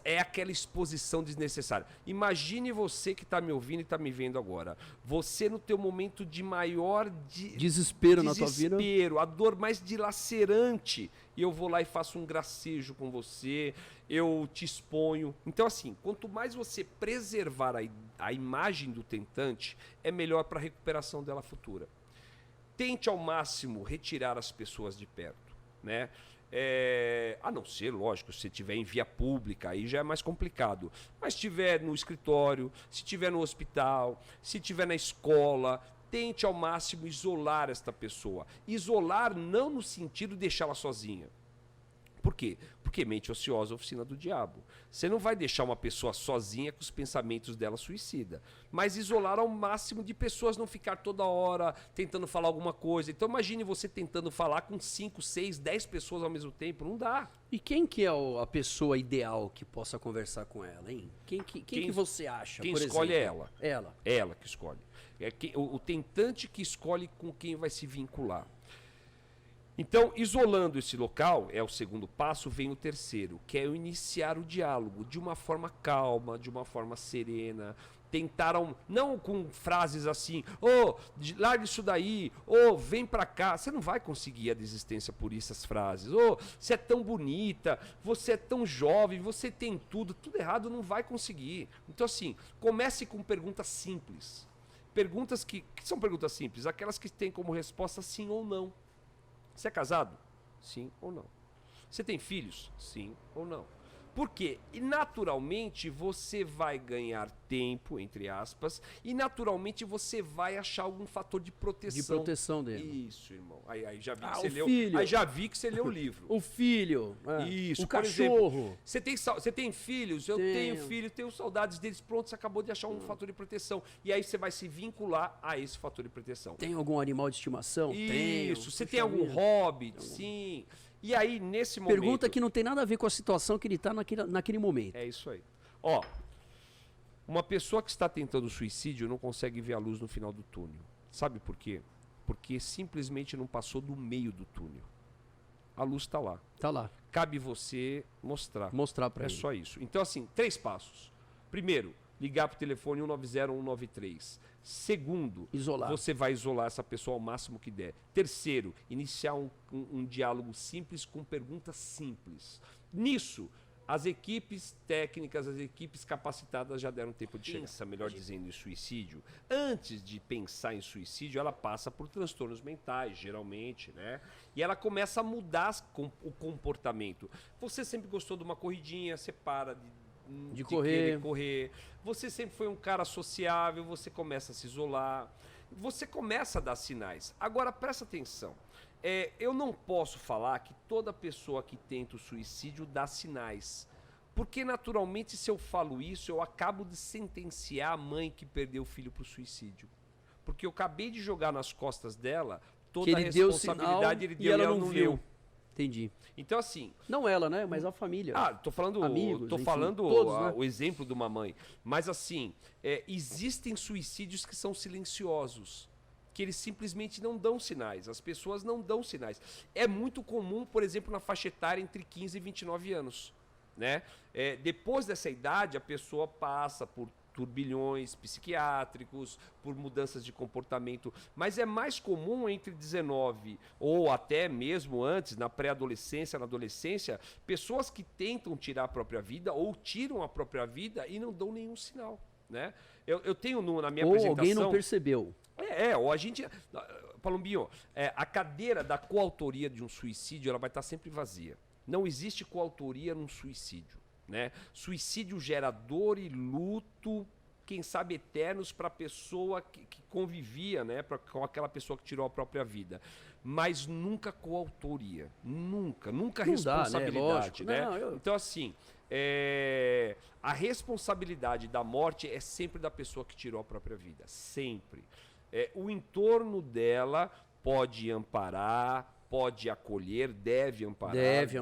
é aquela exposição desnecessária. Imagine você que está me ouvindo e está me vendo agora. Você no teu momento de maior desespero na tua vida. A dor mais dilacerante. E eu vou lá e faço um gracejo com você, eu te exponho. Então assim, quanto mais você preservar a imagem do tentante, é melhor para a recuperação dela futura. Tente ao máximo retirar as pessoas de perto, né? A não ser, lógico, se estiver em via pública, aí já é mais complicado. Mas se estiver no escritório, se estiver no hospital, se estiver na escola, tente ao máximo isolar esta pessoa. Isolar não no sentido de deixá-la sozinha. Por quê? Porque mente ociosa é a oficina do diabo. Você não vai deixar uma pessoa sozinha com os pensamentos dela suicida. Mas isolar ao máximo de pessoas, não ficar toda hora tentando falar alguma coisa. Então imagine você tentando falar com 5, 6, 10 pessoas ao mesmo tempo. Não dá. E quem que é a pessoa ideal que possa conversar com ela, hein? Quem que você acha, quem por escolhe exemplo? é ela. Ela que escolhe. O tentante que escolhe com quem vai se vincular. Então, isolando esse local, é o segundo passo, vem o terceiro, que é iniciar o diálogo de uma forma calma, de uma forma serena. Tentaram, não com frases assim, larga isso daí, vem pra cá. Você não vai conseguir a desistência por essas frases. Você é tão bonita, você é tão jovem, você tem tudo errado, não vai conseguir. Então assim, comece com perguntas simples. Perguntas que são perguntas simples? Aquelas que têm como resposta sim ou não. Você é casado? Sim ou não? Você tem filhos? Sim ou não? Por quê? E naturalmente você vai ganhar tempo, entre aspas, e naturalmente você vai achar algum fator de proteção. De proteção dele. Isso, irmão. Aí já vi que você o leu. filho. Aí já vi que você leu o livro. O filho. Isso. O cachorro. Exemplo, você tem filhos? Eu tenho filho, tenho saudades deles. Pronto, você acabou de achar um fator de proteção. E aí você vai se vincular a esse fator de proteção. Tem algum animal de estimação? Isso. Você tem algum hobby? Sim. E aí, nesse momento... Pergunta que não tem nada a ver com a situação que ele está naquele momento. É isso aí. Ó, uma pessoa que está tentando suicídio não consegue ver a luz no final do túnel. Sabe por quê? Porque simplesmente não passou do meio do túnel. A luz está lá. Tá lá. Cabe você mostrar. Mostrar para ele. É só isso. Então, assim, 3 passos. Primeiro, ligar para o telefone 190 193. Segundo, isolar. Você vai isolar essa pessoa ao máximo que der. Terceiro, iniciar um diálogo simples com perguntas simples. Nisso, as equipes técnicas, as equipes capacitadas já deram tempo de chegar. Pensa, melhor dizendo, em suicídio. Antes de pensar em suicídio, ela passa por transtornos mentais, geralmente, né? E ela começa a mudar o comportamento. Você sempre gostou de uma corridinha, você para de correr. Você sempre foi um cara sociável, você começa a se isolar, você começa a dar sinais. Agora, presta atenção. Eu não posso falar que toda pessoa que tenta o suicídio dá sinais. Porque, naturalmente, se eu falo isso, eu acabo de sentenciar a mãe que perdeu o filho para o suicídio. Porque eu acabei de jogar nas costas dela toda a responsabilidade e ela não viu. Entendi. Então, assim... Não ela, né? Mas a família. Tô falando, amigos, tô enfim, falando todos, né? o exemplo de uma mãe. Mas, assim, existem suicídios que são silenciosos, que eles simplesmente não dão sinais. As pessoas não dão sinais. É muito comum, por exemplo, na faixa etária entre 15 e 29 anos. Né? Depois dessa idade, a pessoa passa por turbilhões psiquiátricos, por mudanças de comportamento, mas é mais comum entre 19 ou até mesmo antes, na pré-adolescência, na adolescência, pessoas que tentam tirar a própria vida ou tiram a própria vida e não dão nenhum sinal, né? Eu tenho na minha apresentação... Ou alguém não percebeu. Ou a gente... Palombinho, a cadeira da coautoria de um suicídio, ela vai estar sempre vazia. Não existe coautoria num suicídio. Né? Suicídio gera dor e luto, quem sabe eternos, para a pessoa que convivia, né? Com aquela pessoa que tirou a própria vida. Mas nunca coautoria. Nunca responsabilidade. Dá, né? Né? Então, assim, a responsabilidade da morte é sempre da pessoa que tirou a própria vida. Sempre. O entorno dela pode amparar, pode acolher, deve amparar, deve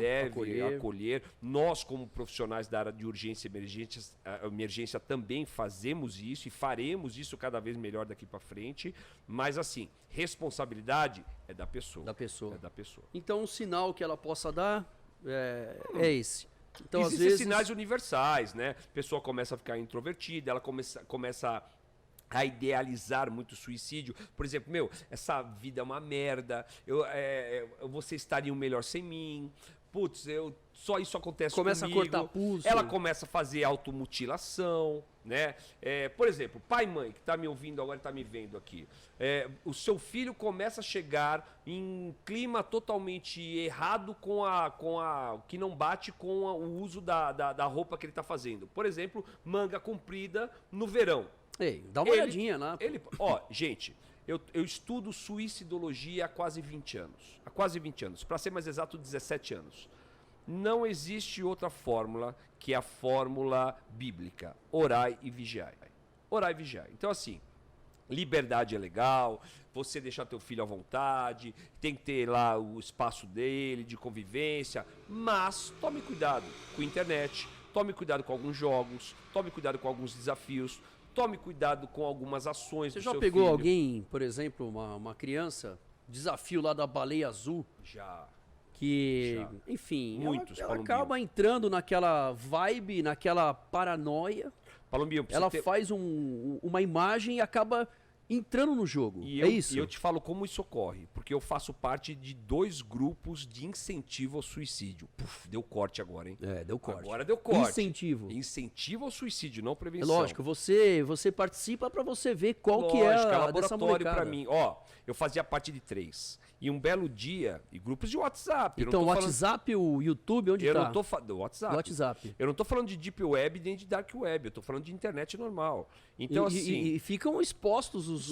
acolher. Nós, como profissionais da área de urgência e emergência, também fazemos isso e faremos isso cada vez melhor daqui para frente. Mas, assim, responsabilidade é da pessoa. É da pessoa. Então, o sinal que ela possa dar é esse. Então, existem às vezes... sinais universais, né? A pessoa começa a ficar introvertida, ela começa a idealizar muito o suicídio. Por exemplo, essa vida é uma merda, você estaria melhor sem mim, putz, só isso acontece começa comigo. Começa a cortar pulso. Ela começa a fazer automutilação, né? Por exemplo, pai e mãe, que está me ouvindo agora e está me vendo aqui, o seu filho começa a chegar em clima totalmente errado que não bate com o uso da roupa que ele está fazendo. Por exemplo, manga comprida no verão. Ei, dá uma olhadinha lá. Gente, eu estudo suicidologia há quase 20 anos. Há quase 20 anos. Para ser mais exato, 17 anos. Não existe outra fórmula que a fórmula bíblica. Orai e vigiai. Orai e vigiai. Então, assim, liberdade é legal, você deixar teu filho à vontade, tem que ter lá o espaço dele, de convivência, mas tome cuidado com a internet, tome cuidado com alguns jogos, tome cuidado com alguns desafios, tome cuidado com algumas ações do seu filho. Você já pegou alguém, por exemplo, uma criança, desafio lá da baleia azul? Já. Enfim, muitos, ela acaba entrando naquela vibe, naquela paranoia. Palombinho, ela faz uma imagem e acaba entrando no jogo. E isso? E eu te falo como isso ocorre. Porque eu faço parte de 2 grupos de incentivo ao suicídio. Puf, deu corte agora, hein? Deu corte. Agora deu corte. Incentivo. Incentivo ao suicídio, não É prevenção. lógico, você participa para você ver qual que é laboratório para mim. Ó, eu fazia parte de 3. E um belo dia, e grupos de WhatsApp. Então, o WhatsApp, o YouTube, onde tá? Eu não tô falando... WhatsApp. Eu não tô falando de Deep Web nem de Dark Web. Eu tô falando de internet normal. Então, assim... E ficam expostos os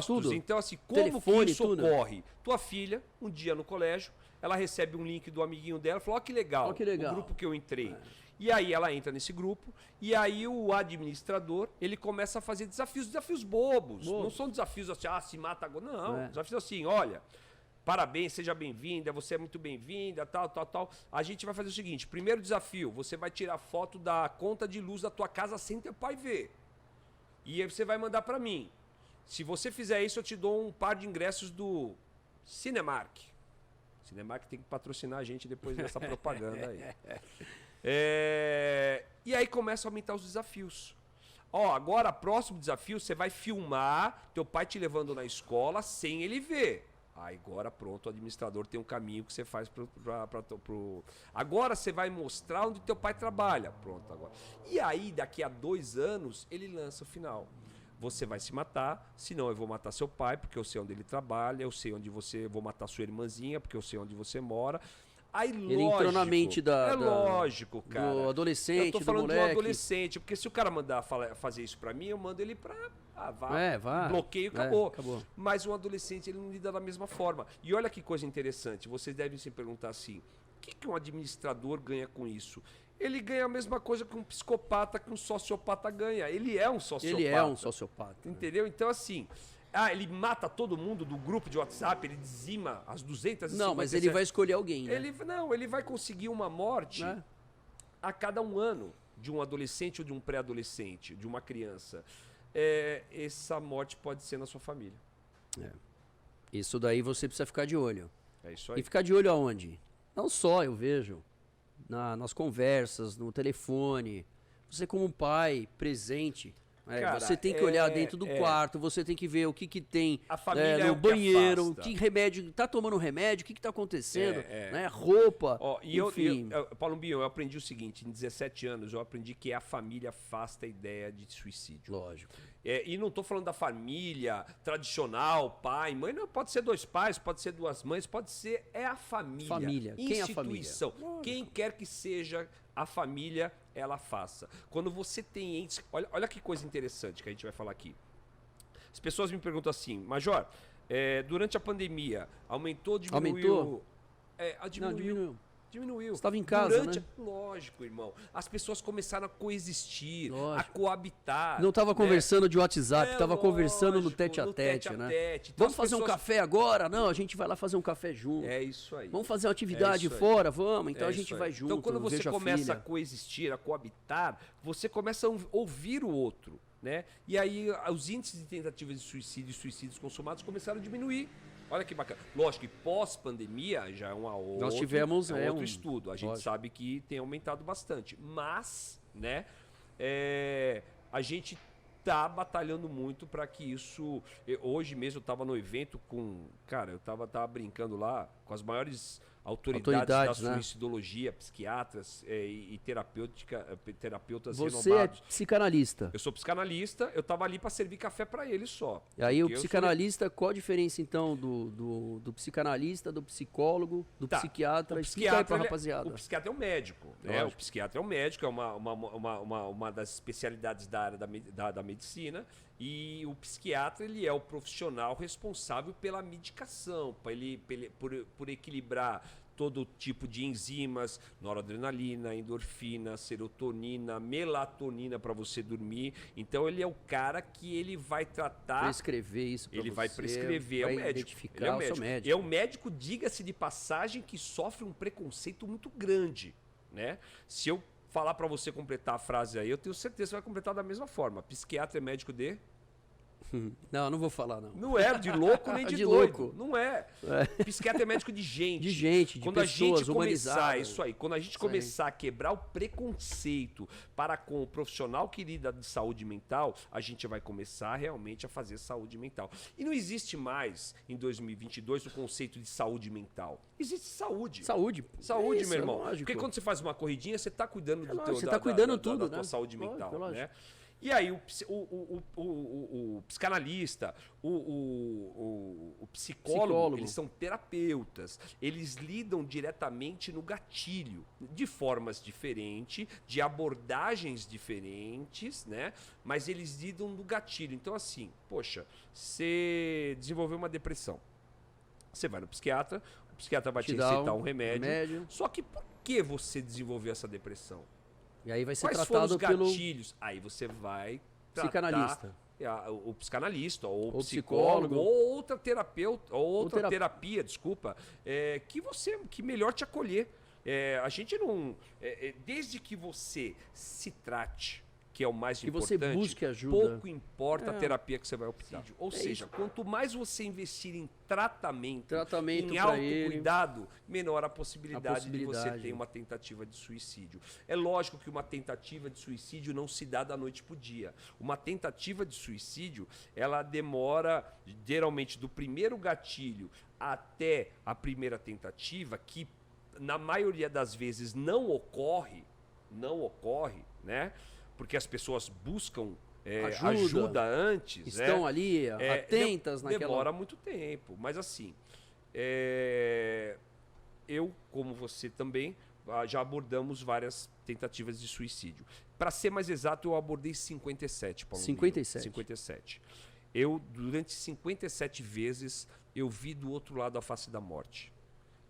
tudo. Então, assim, como Telefone, que isso tudo. ocorre? Tua filha, um dia no colégio, ela recebe um link do amiguinho dela, falou, ó que legal, Ó que legal. o grupo que eu entrei. E aí ela entra nesse grupo, e aí o administrador, ele começa a fazer desafios bobos. Não são desafios assim, se mata agora. Não, desafios assim, olha... Parabéns, seja bem-vinda, você é muito bem-vinda, tal. A gente vai fazer o seguinte, primeiro desafio, você vai tirar foto da conta de luz da tua casa sem teu pai ver. E aí você vai mandar pra mim. Se você fizer isso, eu te dou um par de ingressos do Cinemark. Cinemark tem que patrocinar a gente depois dessa propaganda aí. E aí começa a aumentar os desafios. Ó, agora, próximo desafio, você vai filmar teu pai te levando na escola sem ele ver. Aí agora pronto, o administrador tem um caminho que você faz pro... Agora você vai mostrar onde teu pai trabalha. Pronto, agora. E aí, daqui a 2 anos, ele lança o final. Você vai se matar, senão eu vou matar seu pai, porque eu sei onde ele trabalha, eu sei onde você... Vou matar sua irmãzinha, porque eu sei onde você mora. Aí, ele entrou na mente lógico, cara. Do adolescente, eu tô falando do de um moleque. adolescente, porque se o cara mandar fazer isso pra mim, eu mando ele pra... vai. Bloqueio, acabou. Acabou. Mas um adolescente, ele não lida da mesma forma. E olha que coisa interessante, vocês devem se perguntar assim, o que um administrador ganha com isso? Ele ganha a mesma coisa que um psicopata, que um sociopata ganha. Ele é um sociopata. Ele é um sociopata. Entendeu? Então, assim... ele mata todo mundo do grupo de WhatsApp, ele dizima as 200... Não, mas ele vai escolher alguém, né? Ele vai conseguir uma morte a cada 1 ano de um adolescente ou de um pré-adolescente, de uma criança. Essa morte pode ser na sua família. Isso daí você precisa ficar de olho. É isso aí. E ficar de olho aonde? Não só, eu vejo, nas conversas, no telefone, você como pai, presente... Cara, você tem que olhar dentro do quarto, você tem que ver o que tem a família no banheiro, que que remédio, tá tomando remédio, o que tá acontecendo, né? Roupa, enfim. Paulo Bion, eu aprendi o seguinte, em 17 anos eu aprendi que a família afasta a ideia de suicídio. Lógico. E não tô falando da família tradicional, pai, mãe, não, pode ser 2 pais, pode ser 2 mães, pode ser, a família. Família, quem é a família? Instituição, quem quer que seja a família, ela faça. Quando você tem entes... Olha que coisa interessante que a gente vai falar aqui. As pessoas me perguntam assim, Major, durante a pandemia, aumentou, diminuiu? Aumentou? Não, diminuiu. Diminuiu. Você estava em casa, né? Lógico, irmão. As pessoas começaram a coexistir, lógico. a coabitar. Não estava conversando de WhatsApp, estava conversando no tete-a-tete, né? Então, vamos fazer um café agora? Não, a gente vai lá fazer um café junto. É isso aí. Vamos fazer uma atividade fora? Vamos. Então a gente vai junto. Então quando você começa a coexistir, a coabitar, você começa a ouvir o outro, né? E aí os índices de tentativas de suicídio e suicídios consumados começaram a diminuir. Olha que bacana. Lógico que pós-pandemia já é Nós tivemos outro estudo. A gente sabe que tem aumentado bastante. Mas, né, a gente tá batalhando muito para que isso... Hoje mesmo eu tava no evento com... Cara, eu tava brincando lá com as maiores autoridades da suicidologia, psiquiatras e terapeutas renomados. Você é psicanalista. Eu sou psicanalista, eu tava ali para servir café para ele só. E aí o psicanalista, qual a diferença então do psicanalista, do psicólogo, do psiquiatra? Explica aí pra rapaziada. O psiquiatra é um médico, né? O psiquiatra é um médico, é uma das especialidades da área da medicina. E o psiquiatra, ele é o profissional responsável pela medicação, por equilibrar todo tipo de enzimas, noradrenalina, endorfina, serotonina, melatonina para você dormir. Então ele é o cara que ele vai tratar... Prescrever isso para você. Ele vai prescrever, é o médico. Identificar, ele é o médico. É um médico, diga-se de passagem, que sofre um preconceito muito grande, né? Se eu falar para você completar a frase aí, eu tenho certeza que vai completar da mesma forma. Psiquiatra é médico de... Não, não vou falar, não. Não é de louco nem de doido. Louco. Não é. Psiquiatra é médico de gente. De gente, de quando pessoas a gente começar, isso aí, quando a gente começar a quebrar o preconceito para com o profissional que lida de saúde mental, a gente vai começar realmente a fazer saúde mental. E não existe mais, em 2022, o conceito de saúde mental. Existe saúde. Saúde. Saúde, meu irmão. Porque quando você faz uma corridinha, você está cuidando do teu, você está cuidando da né? tua saúde mental, né? E aí o psicanalista, o psicólogo, eles são terapeutas. Eles lidam diretamente no gatilho, de formas diferentes, de abordagens diferentes, né? Mas eles lidam no gatilho. Então, assim, poxa, você desenvolveu uma depressão. Você vai no psiquiatra, o psiquiatra vai te recitar um remédio. Só que por que você desenvolveu essa depressão? E aí vai ser Quais tratado foram os gatilhos? Aí você vai psicanalista. O psicanalista, ou o psicólogo, ou outra terapeuta, ou outra terapia, desculpa, que melhor te acolher. A gente não... desde que você se trate, que é o mais importante, você busque ajuda. Pouco importa a terapia que você vai optar. Ou seja, quanto mais você investir em tratamento em autocuidado, menor a possibilidade de você ter uma tentativa de suicídio. É lógico que uma tentativa de suicídio não se dá da noite para o dia. Uma tentativa de suicídio, ela demora, geralmente, do primeiro gatilho até a primeira tentativa, que na maioria das vezes não ocorre, né? Porque as pessoas buscam ajuda antes. Estão ali atentas naquela... Demora muito tempo. Mas assim, eu, como você também, já abordamos várias tentativas de suicídio. Para ser mais exato, eu abordei 57, Paulo. 57. Eu, durante 57 vezes, eu vi do outro lado a face da morte.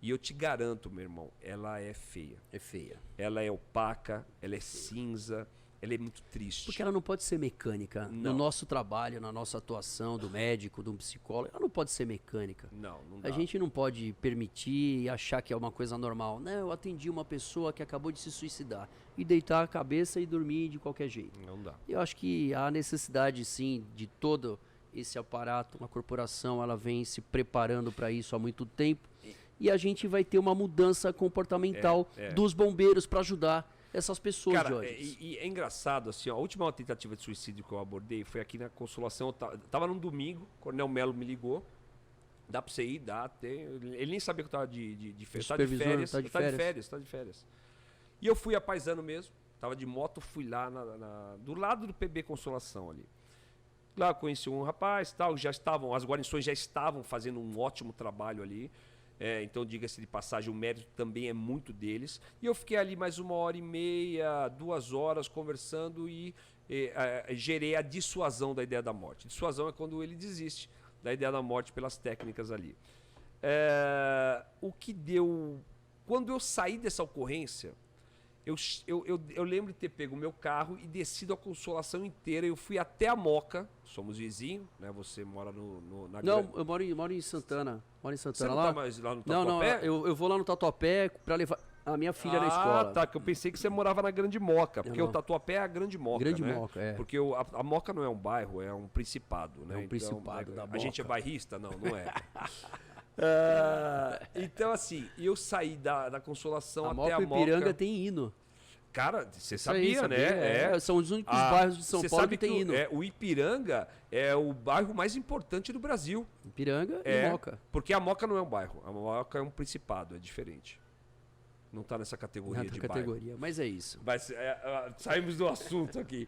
E eu te garanto, meu irmão, ela é feia. É feia. Ela é opaca, ela é cinza... Ela é muito triste. Porque ela não pode ser mecânica. Não. No nosso trabalho, na nossa atuação do médico, do psicólogo, ela não pode ser mecânica. Não dá. A gente não pode permitir e achar que é uma coisa normal. Não, eu atendi uma pessoa que acabou de se suicidar e deitar a cabeça e dormir de qualquer jeito. Não dá. Eu acho que há necessidade, sim, de todo esse aparato. Uma corporação, ela vem se preparando para isso há muito tempo. E a gente vai ter uma mudança comportamental dos bombeiros para ajudar essas pessoas, cara, Jorge. E é engraçado, assim, ó, a última tentativa de suicídio que eu abordei foi aqui na Consolação. Eu tava num domingo, o Coronel Melo me ligou. Dá pra você ir? Dá. Ele nem sabia que eu tava de férias. Tá de férias. E eu fui a paisano mesmo. Tava de moto, fui lá do lado do PB Consolação ali. Lá eu conheci um rapaz, tal, as guarnições já estavam fazendo um ótimo trabalho ali. Então, diga-se de passagem, o mérito também é muito deles. E eu fiquei ali mais 1h30, 2 horas conversando e gerei a dissuasão da ideia da morte. Dissuasão é quando ele desiste da ideia da morte pelas técnicas ali. O que deu... Quando eu saí dessa ocorrência, eu lembro de ter pego o meu carro e descido a Consolação inteira. Eu fui até a Moca, somos vizinhos, né? Você mora na... Não, eu moro em Santana. Você não tá mais lá no Tatuapé? Não, eu vou lá no Tatuapé para levar a minha filha na escola. Ah, tá, que eu pensei que você morava na Grande Moca, porque o Tatuapé é a Grande Moca, né? Moca, é. Porque a Moca não é um bairro, é um principado, né? É um principado da Moca. A gente é bairrista? Não é. Então, assim, eu saí da Consolação até a Moca. A Ipiranga tem hino. Cara, você sabia, né? São os únicos bairros de São Paulo que tem hino. O Ipiranga é o bairro mais importante do Brasil. Ipiranga e Moca. Porque a Moca não é um bairro, a Moca é um principado, é diferente. Não está nessa categoria de bairro. Mas é isso. Saímos do assunto aqui.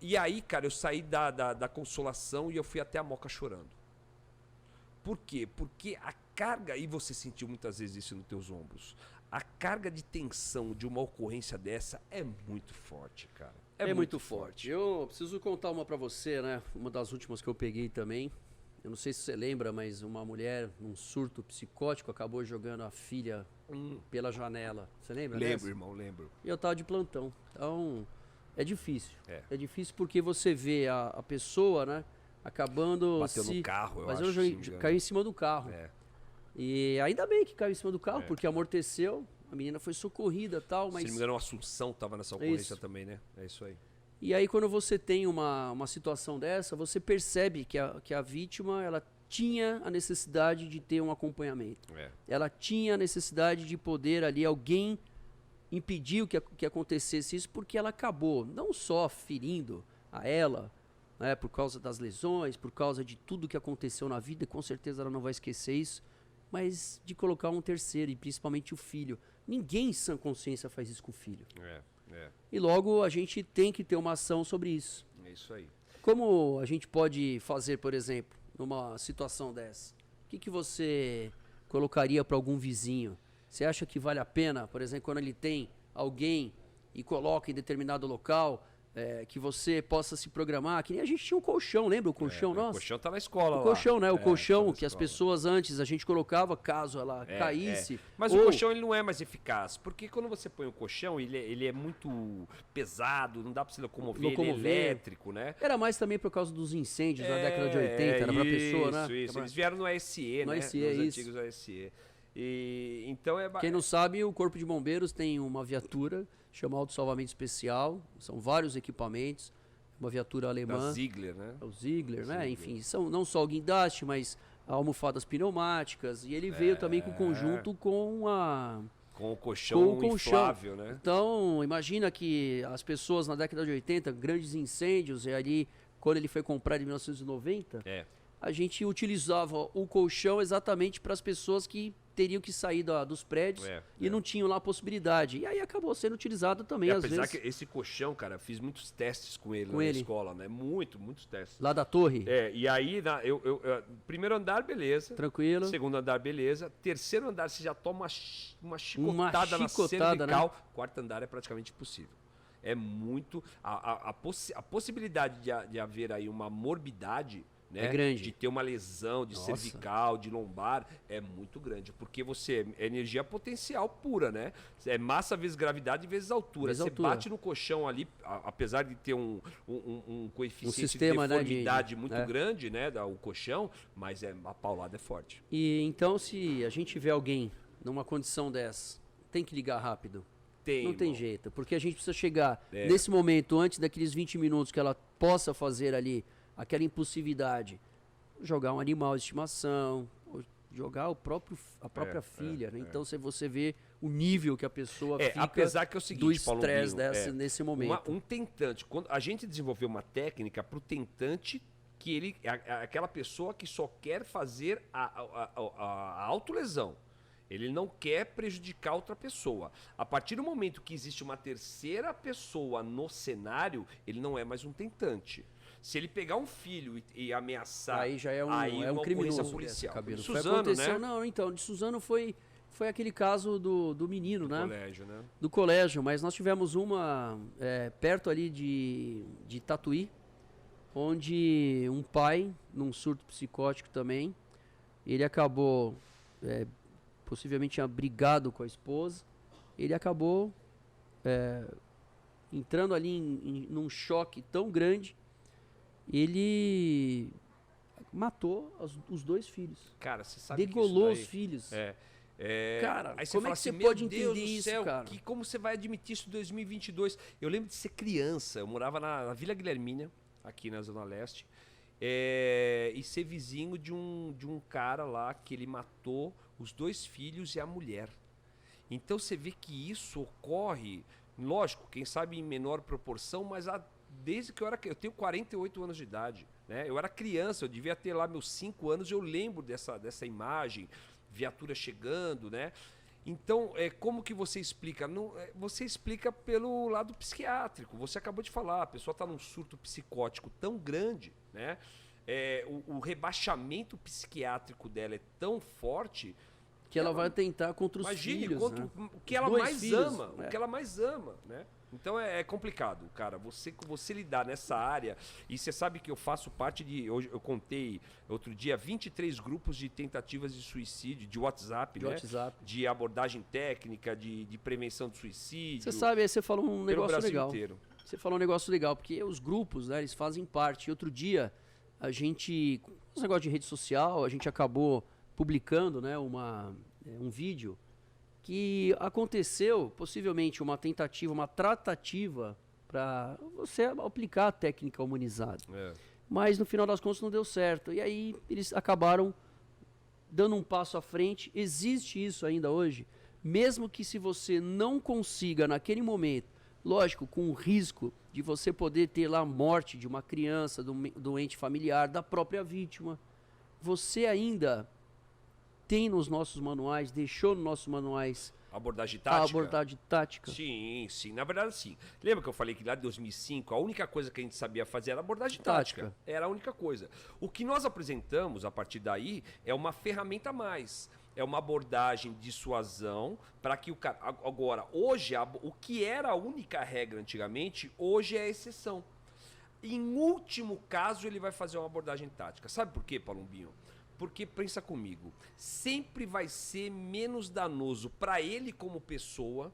E aí, cara, eu saí da Consolação e eu fui até a Moca chorando. Por quê? Porque a carga, e você sentiu muitas vezes isso nos teus ombros, a carga de tensão de uma ocorrência dessa é muito forte, cara. É muito forte. Eu preciso contar uma pra você, né? Uma das últimas que eu peguei também. Eu não sei se você lembra, mas uma mulher, num surto psicótico, acabou jogando a filha pela janela. Você lembra? Lembro, irmão, lembro. E eu tava de plantão. Então, é difícil. É difícil porque você vê a pessoa, né? Acabando... Bateu no carro, eu mas acho. Mas caiu em cima do carro. E ainda bem que caiu em cima do carro, porque amorteceu. A menina foi socorrida e tal, mas... Se não me engano, a Assunção estava nessa ocorrência também, né? É isso aí. E aí quando você tem uma situação dessa, você percebe que a vítima, ela tinha a necessidade de ter um acompanhamento. Ela tinha a necessidade de poder ali, alguém impedir que acontecesse isso, porque ela acabou não só ferindo a ela, né, por causa das lesões, por causa de tudo que aconteceu na vida, com certeza ela não vai esquecer isso, mas de colocar um terceiro, e principalmente o filho. Ninguém em sã consciência faz isso com o filho. E logo a gente tem que ter uma ação sobre isso. É isso aí. Como a gente pode fazer, por exemplo, numa situação dessa? O que você colocaria para algum vizinho? Você acha que vale a pena, por exemplo, quando ele tem alguém e coloca em determinado local, que você possa se programar? Que nem a gente tinha um colchão, lembra o colchão nosso? O colchão tá na escola. O colchão, né? O colchão tá que as pessoas antes a gente colocava caso ela caísse. Mas o colchão ele não é mais eficaz, porque quando você põe o colchão, ele é muito pesado, não dá para se locomover, ele é elétrico, né? Era mais também por causa dos incêndios da década de 80, era pra pessoa, né? Isso. Eles vieram no ASE, né? ASE, nos antigos ASE. E, então Quem não sabe, o Corpo de Bombeiros tem uma viatura chamada Auto Salvamento Especial, são vários equipamentos, uma viatura alemã. Da Ziegler, né? O Ziegler, né? Enfim, são não só o guindaste, mas almofadas pneumáticas, e ele veio também com conjunto com o colchão inflável, né? Então, imagina que as pessoas na década de 80, grandes incêndios, e ali, quando ele foi comprado em 1990, a gente utilizava o colchão exatamente para as pessoas que teriam que sair dos prédios e não tinham lá a possibilidade. E aí acabou sendo utilizado também, às vezes. Apesar que esse colchão, cara, eu fiz muitos testes com ele na escola, né? Muitos testes. Lá da torre? E aí, primeiro andar, beleza. Tranquilo. Segundo andar, beleza. Terceiro andar, você já toma uma chicotada na cervical. Né? Quarto andar é praticamente impossível. É muito... A possibilidade de haver aí uma morbidade... Né? É grande. De ter uma lesão de cervical, de lombar, é muito grande. Porque é energia potencial pura, né? É massa vezes gravidade vezes altura. Você bate no colchão ali, apesar de ter um coeficiente de deformidade muito grande, né? O colchão, mas a paulada é forte. E então, se a gente vê alguém numa condição dessa, tem que ligar rápido? Não tem jeito, porque a gente precisa chegar nesse momento, antes daqueles 20 minutos que ela possa fazer ali aquela impulsividade, jogar um animal de estimação, jogar a própria filha, né? Então você vê o nível que a pessoa fica apesar que é o seguinte, do estresse nesse momento. Um tentante, quando a gente desenvolveu uma técnica para o tentante, que ele aquela pessoa que só quer fazer a autolesão. Ele não quer prejudicar outra pessoa. A partir do momento que existe uma terceira pessoa no cenário, ele não é mais um tentante. Se ele pegar um filho e ameaçar, aí já é um criminoso policial. Suzano, né? Não, então, de Suzano foi aquele caso do menino, né? Do colégio, né? Do colégio, mas nós tivemos uma perto ali de Tatuí, onde um pai, num surto psicótico também, ele acabou, possivelmente tinha brigado com a esposa, ele acabou entrando ali num choque tão grande, ele matou os dois filhos. Cara, você sabe degolou os filhos. Cara, aí como é que assim, você pode Deus entender isso, céu, cara? Como você vai admitir isso em 2022? Eu lembro de ser criança, eu morava na Vila Guilhermina, aqui na Zona Leste, e ser vizinho de um cara lá que ele matou os dois filhos e a mulher. Então você vê que isso ocorre, lógico, quem sabe em menor proporção, mas desde que eu tenho 48 anos de idade, né? Eu era criança, eu devia ter lá meus 5 anos, eu lembro dessa imagem, viatura chegando, né? Então, como que você explica? Você explica pelo lado psiquiátrico. Você acabou de falar, a pessoa está num surto psicótico tão grande, né? O rebaixamento psiquiátrico dela é tão forte que ela vai tentar contra os filhos, contra né? o que ela mais ama, o que ela mais ama, né? Então é complicado, cara, você lidar nessa área, e você sabe que eu faço parte hoje eu contei outro dia 23 grupos de tentativas de suicídio, de WhatsApp, de abordagem técnica, de prevenção de suicídio. Você sabe, aí você falou um negócio legal. Inteiro. Você falou um negócio legal, porque os grupos, né, eles fazem parte. Outro dia, a gente, com esse negócio de rede social, a gente acabou publicando, né, um vídeo que aconteceu, possivelmente, uma tentativa, uma tratativa para você aplicar a técnica humanizada. Mas no final das contas não deu certo. E aí eles acabaram dando um passo à frente. Existe isso ainda hoje, mesmo que se você não consiga naquele momento, lógico, com o risco de você poder ter lá a morte de uma criança, do ente familiar, da própria vítima, você ainda tem nos nossos manuais, deixou nos nossos manuais abordagem tática? A abordagem tática. Sim. Na verdade, sim. Lembra que eu falei que lá em 2005 a única coisa que a gente sabia fazer era abordagem tática. Era a única coisa. O que nós apresentamos a partir daí é uma ferramenta a mais. É uma abordagem de dissuasão para que o cara... Agora, hoje, o que era a única regra antigamente, hoje é a exceção. Em último caso, ele vai fazer uma abordagem tática. Sabe por quê, Palombinho? Porque, pensa comigo, sempre vai ser menos danoso para ele como pessoa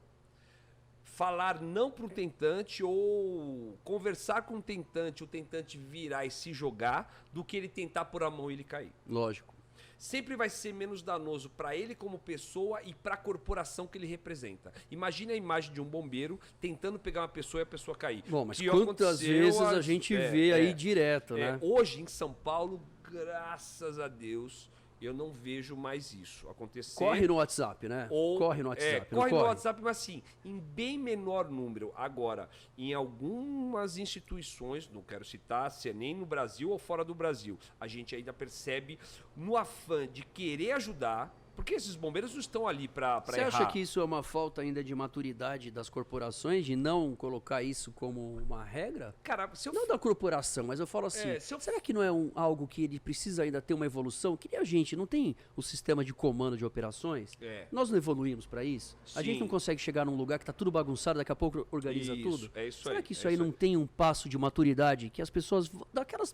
falar não para o tentante ou conversar com o tentante virar e se jogar, do que ele tentar pôr a mão e ele cair. Lógico. Sempre vai ser menos danoso para ele como pessoa e para a corporação que ele representa. Imagine a imagem de um bombeiro tentando pegar uma pessoa e a pessoa cair. Bom, mas quantas vezes a gente vê aí direto, né? Hoje, em São Paulo, graças a Deus, eu não vejo mais isso acontecer. Corre no WhatsApp, né? Corre no WhatsApp. Corre no WhatsApp, mas assim, em bem menor número. Agora, em algumas instituições, não quero citar se é nem no Brasil ou fora do Brasil, a gente ainda percebe no afã de querer ajudar, porque esses bombeiros não estão ali para errar. Você acha que isso é uma falta ainda de maturidade das corporações, de não colocar isso como uma regra? Cara, não da corporação, mas eu falo assim, será que não é algo que ele precisa ainda ter uma evolução? Que nem a gente não tem o sistema de comando de operações? Nós não evoluímos para isso? Sim. A gente não consegue chegar num lugar que está tudo bagunçado, daqui a pouco organiza tudo? Será que isso aí não tem um passo de maturidade que as pessoas daquela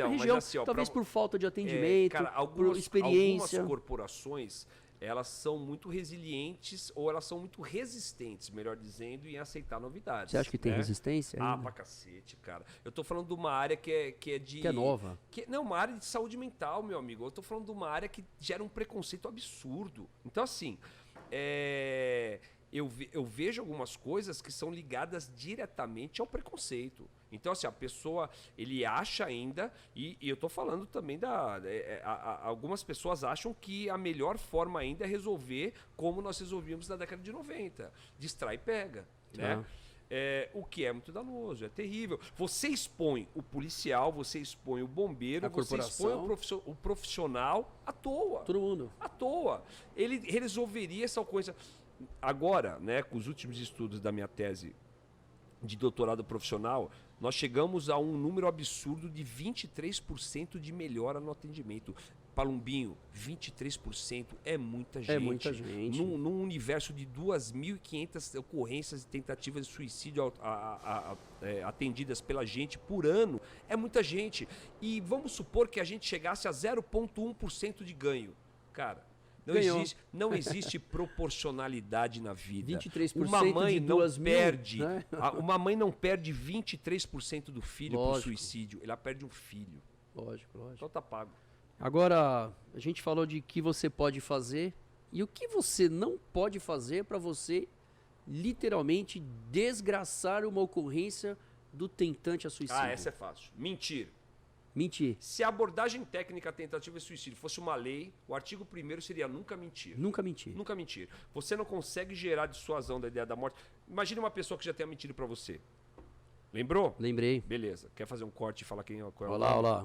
região, assim, talvez por falta de atendimento, por experiência... Algumas corporações... elas são muito resilientes ou elas são muito resistentes, melhor dizendo, em aceitar novidades. Você acha que tem resistência ainda? Pra cacete, cara. Eu tô falando de uma área que é nova. Não, uma área de saúde mental, meu amigo. Eu tô falando de uma área que gera um preconceito absurdo. Então, assim, eu vejo algumas coisas que são ligadas diretamente ao preconceito. Então, assim, a pessoa, ele acha ainda, e eu tô falando também algumas pessoas acham que a melhor forma ainda é resolver como nós resolvíamos na década de 90. Distrai e pega, né? O que é muito danoso, é terrível. Você expõe o policial, você expõe o bombeiro, você expõe o profissional à toa. Todo mundo. À toa. Ele resolveria essa coisa. Agora, né, com os últimos estudos da minha tese de doutorado profissional, nós chegamos a um número absurdo de 23% de melhora no atendimento. Palombinho, 23% é muita gente. É muita gente. Num universo de 2.500 ocorrências e tentativas de suicídio atendidas pela gente por ano, é muita gente. E vamos supor que a gente chegasse a 0,1% de ganho. Cara, não existe proporcionalidade na vida. 23% uma mãe de não 2.000, perde, né? Uma mãe não perde 23% do filho por suicídio. Ela perde um filho. Lógico. Então tá pago. Agora, a gente falou de que você pode fazer e o que você não pode fazer para você literalmente desgraçar uma ocorrência do tentante a suicídio. Essa é fácil. Mentir. Se a abordagem técnica tentativa de suicídio fosse uma lei, o artigo 1º seria nunca mentir. Nunca mentir. Nunca mentir. Você não consegue gerar dissuasão da ideia da morte. Imagine uma pessoa que já tenha mentido para você. Lembrou? Lembrei. Beleza. Quer fazer um corte e falar quem é o... Olha lá.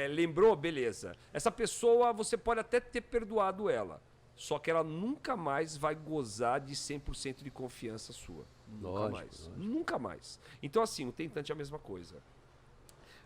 Lembrou? Beleza. Essa pessoa, você pode até ter perdoado ela. Só que ela nunca mais vai gozar de 100% de confiança sua. Nunca mais. Então, assim, o tentante é a mesma coisa.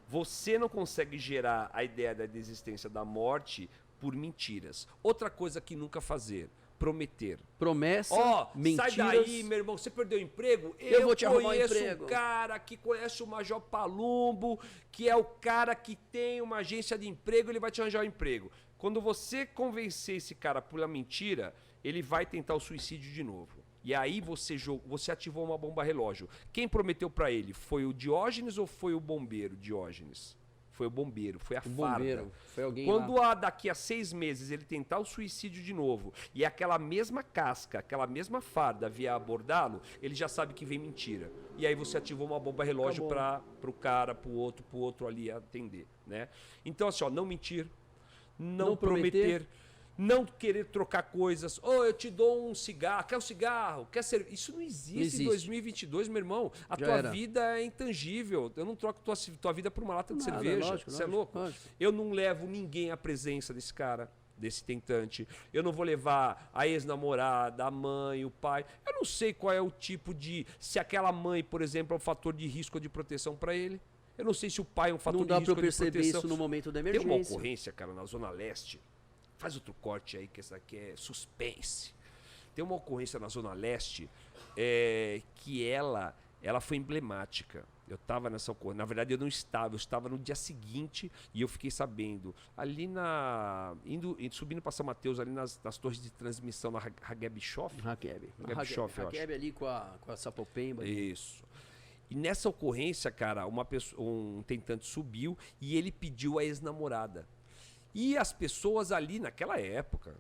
Você não consegue gerar a ideia da desistência da morte por mentiras. Outra coisa que nunca fazer, prometer. Promessa, mentiras. Sai daí, meu irmão, você perdeu o emprego? Eu vou te arrumar um conheço emprego. Um cara que conhece o Major Palumbo, que é o cara que tem uma agência de emprego, ele vai te arranjar um emprego. Quando você convencer esse cara pela mentira, ele vai tentar o suicídio de novo. E aí você ativou uma bomba relógio. Quem prometeu para ele? Foi o Diógenes ou foi o bombeiro Diógenes? Foi o bombeiro, foi a farda. Bombeiro, foi alguém Quando lá. daqui a 6 meses ele tentar o suicídio de novo e aquela mesma casca, aquela mesma farda vier abordá-lo, ele já sabe que vem mentira. E aí você ativou uma bomba relógio para o cara, pro outro ali atender, né? Então assim, ó, não mentir, não prometer, não querer trocar coisas. Eu te dou um cigarro, quer um cigarro, quer ser... Isso não existe em 2022, meu irmão. A tua vida é intangível. Eu não troco tua vida por uma lata de cerveja. Lógico, você é louco? Lógico. Eu não levo ninguém à presença desse cara, desse tentante. Eu não vou levar a ex-namorada, a mãe, o pai. Eu não sei qual é o tipo de... Se aquela mãe, por exemplo, é um fator de risco ou de proteção para ele. Eu não sei se o pai é um fator de risco ou de proteção. Não dá pra eu perceber isso no momento da emergência. Tem uma ocorrência, cara, na Zona Leste. Faz outro corte aí, que essa aqui é suspense. Tem uma ocorrência na Zona Leste que ela foi emblemática. Eu estava nessa ocorrência. Na verdade, eu não estava. Eu estava no dia seguinte e eu fiquei sabendo. Ali subindo para São Mateus, ali nas torres de transmissão, na Hagebshof. Hageb ali com a Sapopemba. Isso. E nessa ocorrência, cara, um tentante subiu e ele pediu a ex-namorada. E as pessoas ali, naquela época,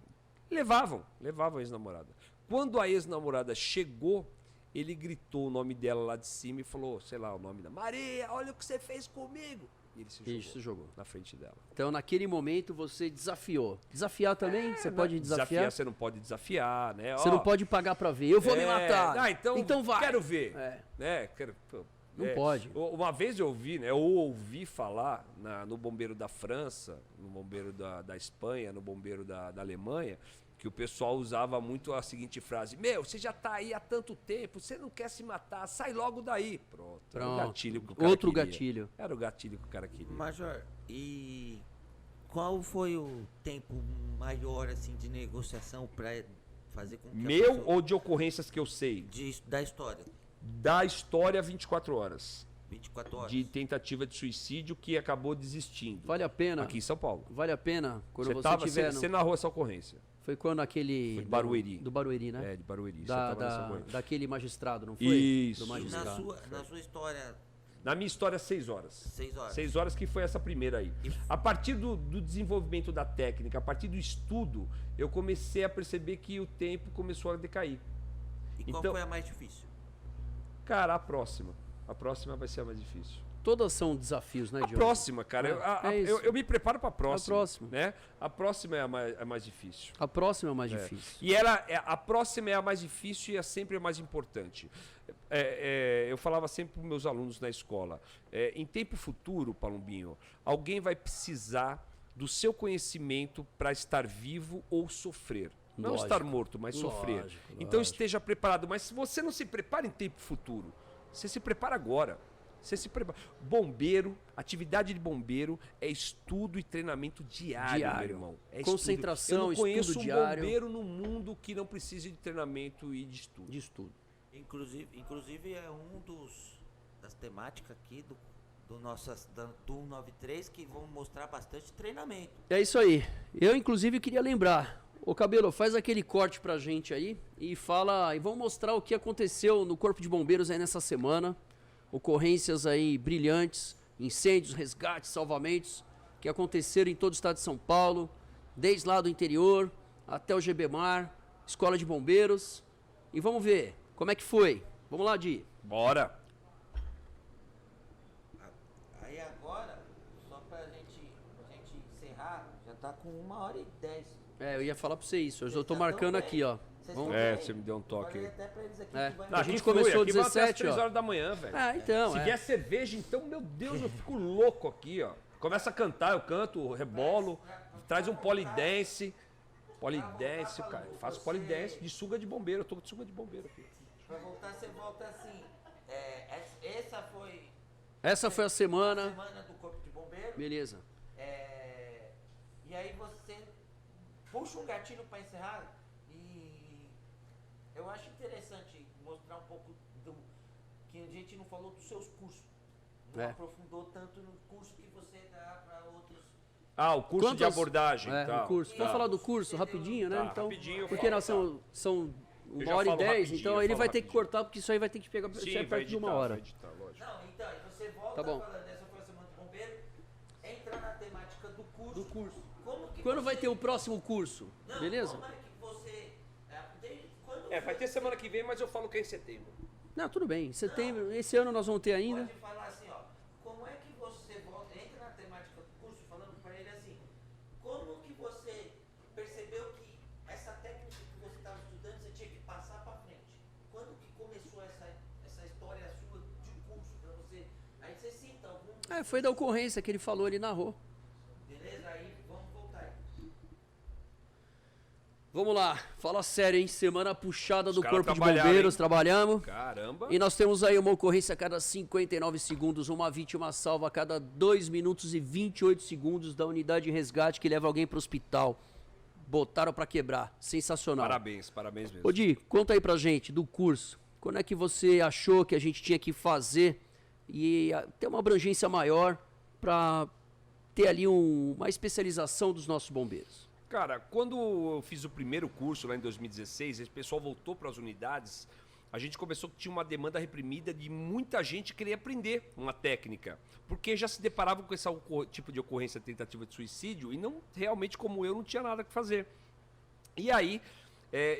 levavam a ex-namorada. Quando a ex-namorada chegou, ele gritou o nome dela lá de cima e falou, sei lá, o nome da Maria, olha o que você fez comigo. E ele se jogou na frente dela. Então, naquele momento, você desafiou. Desafiar também? Você pode desafiar? Você não pode desafiar, né? Você não pode pagar pra ver. Eu vou me matar. Então vai. Quero ver. Não pode. Uma vez eu ouvi falar no bombeiro da França, no bombeiro da Espanha, no bombeiro da Alemanha, que o pessoal usava muito a seguinte frase: você já tá aí há tanto tempo, você não quer se matar, sai logo daí. Pronto. Era o gatilho que o cara Outro queria. gatilho. Era o gatilho que o cara queria. Major, e qual foi o tempo maior assim de negociação para fazer com que Meu ou de ocorrências que eu sei? Da história. Da história, 24 horas. 24 horas. De tentativa de suicídio que acabou desistindo. Vale a pena? Aqui em São Paulo. Vale a pena quando você tiver... Você narrou essa ocorrência. Foi quando aquele... Foi de Barueri. Do Barueri, né? É, de Barueri. Daquele magistrado, não foi? Isso. Do magistrado. Na sua história... Na minha história, 6 horas. 6 horas. 6 horas que foi essa primeira aí. A partir do desenvolvimento da técnica, a partir do estudo, eu comecei a perceber que o tempo começou a decair. E qual foi a mais difícil? Cara, a próxima. A próxima vai ser a mais difícil. Todas são desafios, né, Diogo? A próxima, cara. Eu me preparo para a próxima. A próxima. Né? A próxima é a mais difícil. A próxima é a mais difícil. E a próxima é a mais difícil e é sempre a mais importante. Eu falava sempre para os meus alunos na escola. Em tempo futuro, Palombinho, alguém vai precisar do seu conhecimento para estar vivo ou sofrer. Não estar morto, mas sofrer. Então esteja preparado. Mas se você não se prepara em tempo futuro, você se prepara agora. Você se prepara. Bombeiro, atividade de bombeiro é estudo e treinamento diário. Meu irmão. Concentração, estudo. Eu não conheço diário. Bombeiro no mundo que não precise de treinamento e de estudo. Inclusive é das temáticas aqui do 193 que vão mostrar bastante treinamento. É isso aí. Eu, inclusive, queria lembrar. Ô, Cabelo, faz aquele corte pra gente aí e vamos mostrar o que aconteceu no Corpo de Bombeiros aí nessa semana. Ocorrências aí brilhantes, incêndios, resgates, salvamentos que aconteceram em todo o estado de São Paulo, desde lá do interior até o GBMAR, Escola de Bombeiros. E vamos ver como é que foi. Vamos lá, Di. Bora! Aí agora, só pra gente encerrar, já tá com 1h10. Eu ia falar pra você isso. Eu tô marcando aqui, ó. Você me deu um toque aí. Até pra eles aqui a gente começou às 17, às 3 horas da manhã, velho. Então. Se vier cerveja, então, meu Deus, eu fico louco aqui, ó. Começa a cantar, eu canto, rebolo, traz um polidense. Polidense, cara. Eu faço polidense de suga de bombeiro. Eu tô de suga de bombeiro aqui. Pra voltar, você volta assim. Essa foi a semana. A semana do Corpo de Bombeiro. Beleza. E aí você puxa um gatilho pra encerrar. E eu acho interessante mostrar um pouco que a gente não falou dos seus cursos. Não aprofundou tanto no curso que você dá para outros. O curso de abordagem. O curso. Vamos falar do curso rapidinho, né? Então, rapidinho. Porque nós são 1h10, então ele vai ter que cortar, porque isso aí vai ter que pegar perto de 1 hora. Não, então, você volta tá bom. falando, essa foi a semana do bombeiro. curso. Do curso. Como que Quando você... vai ter o próximo curso? Não, Beleza? Como é que você... desde quando Vai ter semana que vem, mas eu falo que é em setembro. Não, tudo bem. Setembro, esse ano nós vamos ter ainda. Pode falar assim, ó. Como é que você volta, entra na temática do curso, falando para ele assim, como que você percebeu que essa técnica que você estava estudando, você tinha que passar para frente? Quando que começou essa história sua de curso para você? Aí você cita algum... Foi da ocorrência que ele falou, ele narrou. Beleza? Aí vamos voltar aí. Vamos lá, fala sério, hein? Semana puxada do caras Corpo de trabalharam, Bombeiros, hein? trabalhamos. Caramba. E nós temos aí uma ocorrência a cada 59 segundos, uma vítima salva a cada 2 minutos e 28 segundos da unidade de resgate que leva alguém para o hospital. Botaram para quebrar, sensacional. Parabéns mesmo. Ô Di, conta aí pra gente do curso. Quando é que você achou que a gente tinha que fazer e ter uma abrangência maior para ter ali uma especialização dos nossos bombeiros? Cara, quando eu fiz o primeiro curso lá em 2016, esse pessoal voltou para as unidades, a gente começou que tinha uma demanda reprimida de muita gente querer aprender uma técnica, porque já se deparavam com esse tipo de ocorrência, tentativa de suicídio, e não realmente como eu não tinha nada que fazer. E aí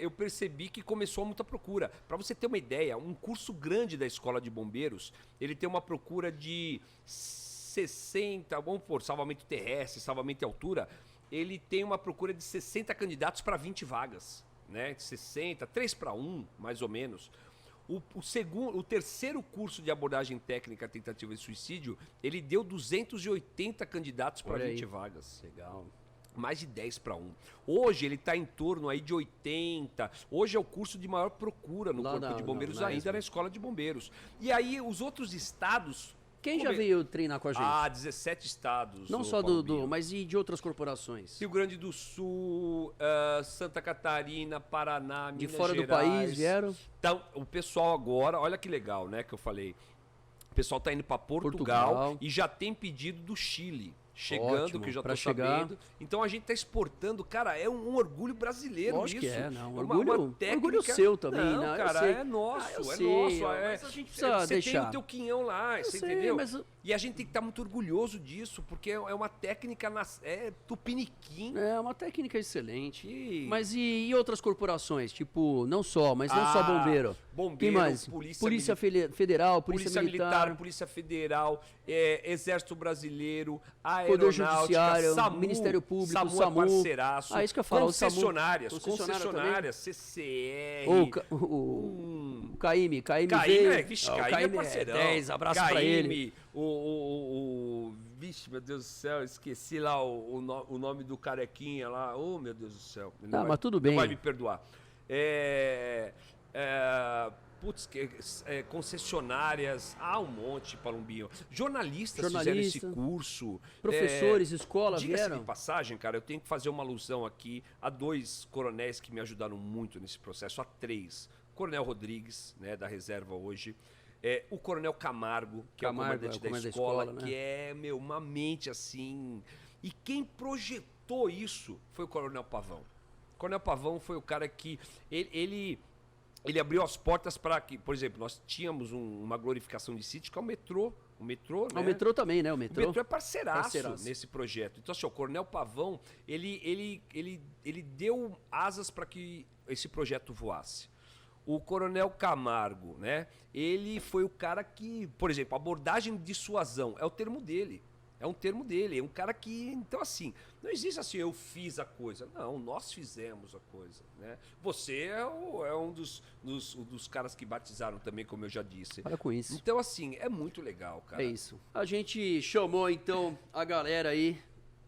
eu percebi que começou muita procura. Para você ter uma ideia, um curso grande da Escola de Bombeiros, ele tem uma procura de 60, vamos por salvamento terrestre, salvamento em altura, ele tem uma procura de 60 candidatos para 20 vagas, né? De 60, 3 para 1, mais ou menos. O terceiro curso de abordagem técnica tentativa de suicídio, ele deu 280 candidatos para 20 vagas. Legal. Mais de 10 para 1. Hoje ele está em torno aí de 80. Hoje é o curso de maior procura no Corpo de Bombeiros ainda na Escola de Bombeiros. E aí os outros estados... Quem já veio treinar com a gente? 17 estados. Não só mas e de outras corporações? Rio Grande do Sul, Santa Catarina, Paraná, Minas Gerais. De fora do país vieram? Então, o pessoal agora, olha que legal, né, que eu falei. O pessoal tá indo para Portugal e já tem pedido do Chile. Chegando, ótimo, que eu já tô sabendo. Então a gente tá exportando, cara, é um orgulho brasileiro. Lógico isso. Que é, não. Uma técnica... Orgulho seu também, não, né? Cara, é nosso, nosso. Mas a gente precisa você tem o teu quinhão lá, você entendeu? Mas... E a gente tem que estar muito orgulhoso disso, porque é uma técnica tupiniquim. É uma técnica excelente. Mas e outras corporações? Tipo, não só bombeiro. Bombeiro, quem mais? Polícia Federal, Polícia Militar, Polícia Federal, Exército Brasileiro, Poder Judiciário, SAMU, Ministério Público, SAMU é parceiraço. Isso que eu falo. Concessionárias, CCR. O KM KM é parceirão. 10, abraço pra ele. Vixe, meu Deus do céu, esqueci lá o nome do carequinha lá. Oh, meu Deus do céu. Mas tudo bem. Não vai me perdoar. Concessionárias, um monte, Palumbinho. Jornalistas fizeram esse curso. Professores, escola vieram. De passagem, cara, eu tenho que fazer uma alusão aqui a 2 coronéis que me ajudaram muito nesse processo, a 3. Coronel Rodrigues, né, da reserva hoje. O Coronel Camargo, que é o comandante da escola, né? Que é, uma mente assim... E quem projetou isso foi o Coronel Pavão. O Coronel Pavão foi o cara que... Ele abriu as portas para que, por exemplo, nós tínhamos uma glorificação de sítio, que é o metrô. O metrô, né? O metrô também, né? O metrô é parceiraço nesse projeto. Então, assim, o Coronel Pavão, ele deu asas para que esse projeto voasse. O Coronel Camargo, né? Ele foi o cara que, por exemplo, abordagem de dissuasão é o termo dele. É um termo dele, é um cara que... Então, assim, não existe assim, eu fiz a coisa. Não, nós fizemos a coisa, né? Você é um dos caras que batizaram também, como eu já disse. Para com isso. Então, assim, é muito legal, cara. É isso. A gente chamou, então, a galera aí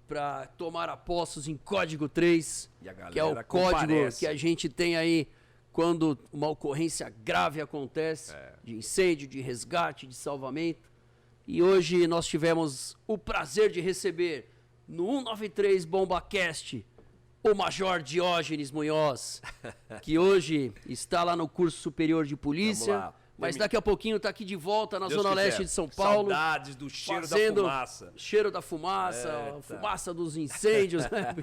para tomar apostos em Código 3, e a galera que é o código que a gente tem aí quando uma ocorrência grave acontece, de incêndio, de resgate, de salvamento. E hoje nós tivemos o prazer de receber no 193 BombaCast o Major Diógenes Munhoz, que hoje está lá no curso superior de polícia, mas daqui a pouquinho está aqui de volta na Zona Leste de São Paulo. Saudades do cheiro da fumaça. Cheiro da fumaça, fumaça dos incêndios, né?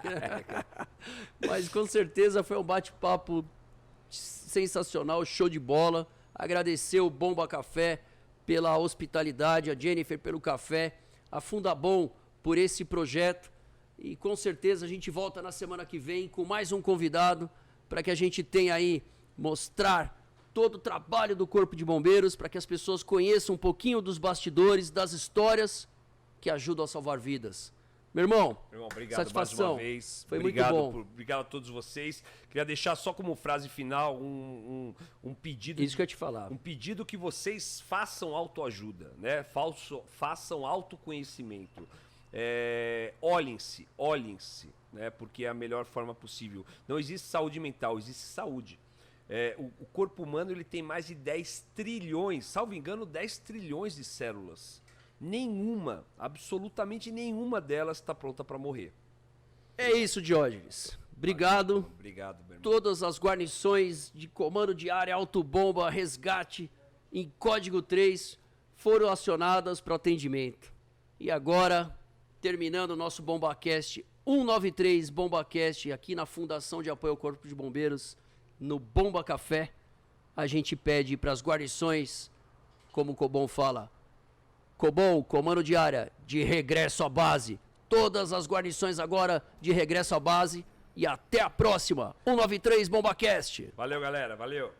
Mas com certeza foi um bate-papo sensacional, show de bola. Agradecer o Bomba Café pela hospitalidade, a Jennifer pelo café, a Fundabom por esse projeto. E com certeza a gente volta na semana que vem com mais um convidado para que a gente tenha aí, mostrar todo o trabalho do Corpo de Bombeiros, para que as pessoas conheçam um pouquinho dos bastidores, das histórias que ajudam a salvar vidas. Meu irmão, obrigado satisfação. mais uma vez. Foi Obrigado muito bom. Obrigado a todos vocês. Queria deixar só como frase final um pedido. Isso que eu ia te falar. Um pedido que vocês façam autoajuda, né? Façam autoconhecimento. Olhem-se, né? Porque é a melhor forma possível. Não existe saúde mental, existe saúde. O corpo humano ele tem mais de 10 trilhões, salvo engano, 10 trilhões de células. Nenhuma, absolutamente nenhuma delas está pronta para morrer. É isso, Diógenes. Obrigado. Obrigado, meu irmão. Todas as guarnições de comando de área, autobomba, resgate em código 3 foram acionadas para o atendimento. E agora, terminando o nosso BombaCast 193 BombaCast aqui na Fundação de Apoio ao Corpo de Bombeiros, no Bomba Café, a gente pede para as guarnições, como o Cobom fala, Cobom, comando de área, de regresso à base. Todas as guarnições agora de regresso à base. E até a próxima. 193 BombaCast. Valeu, galera. Valeu.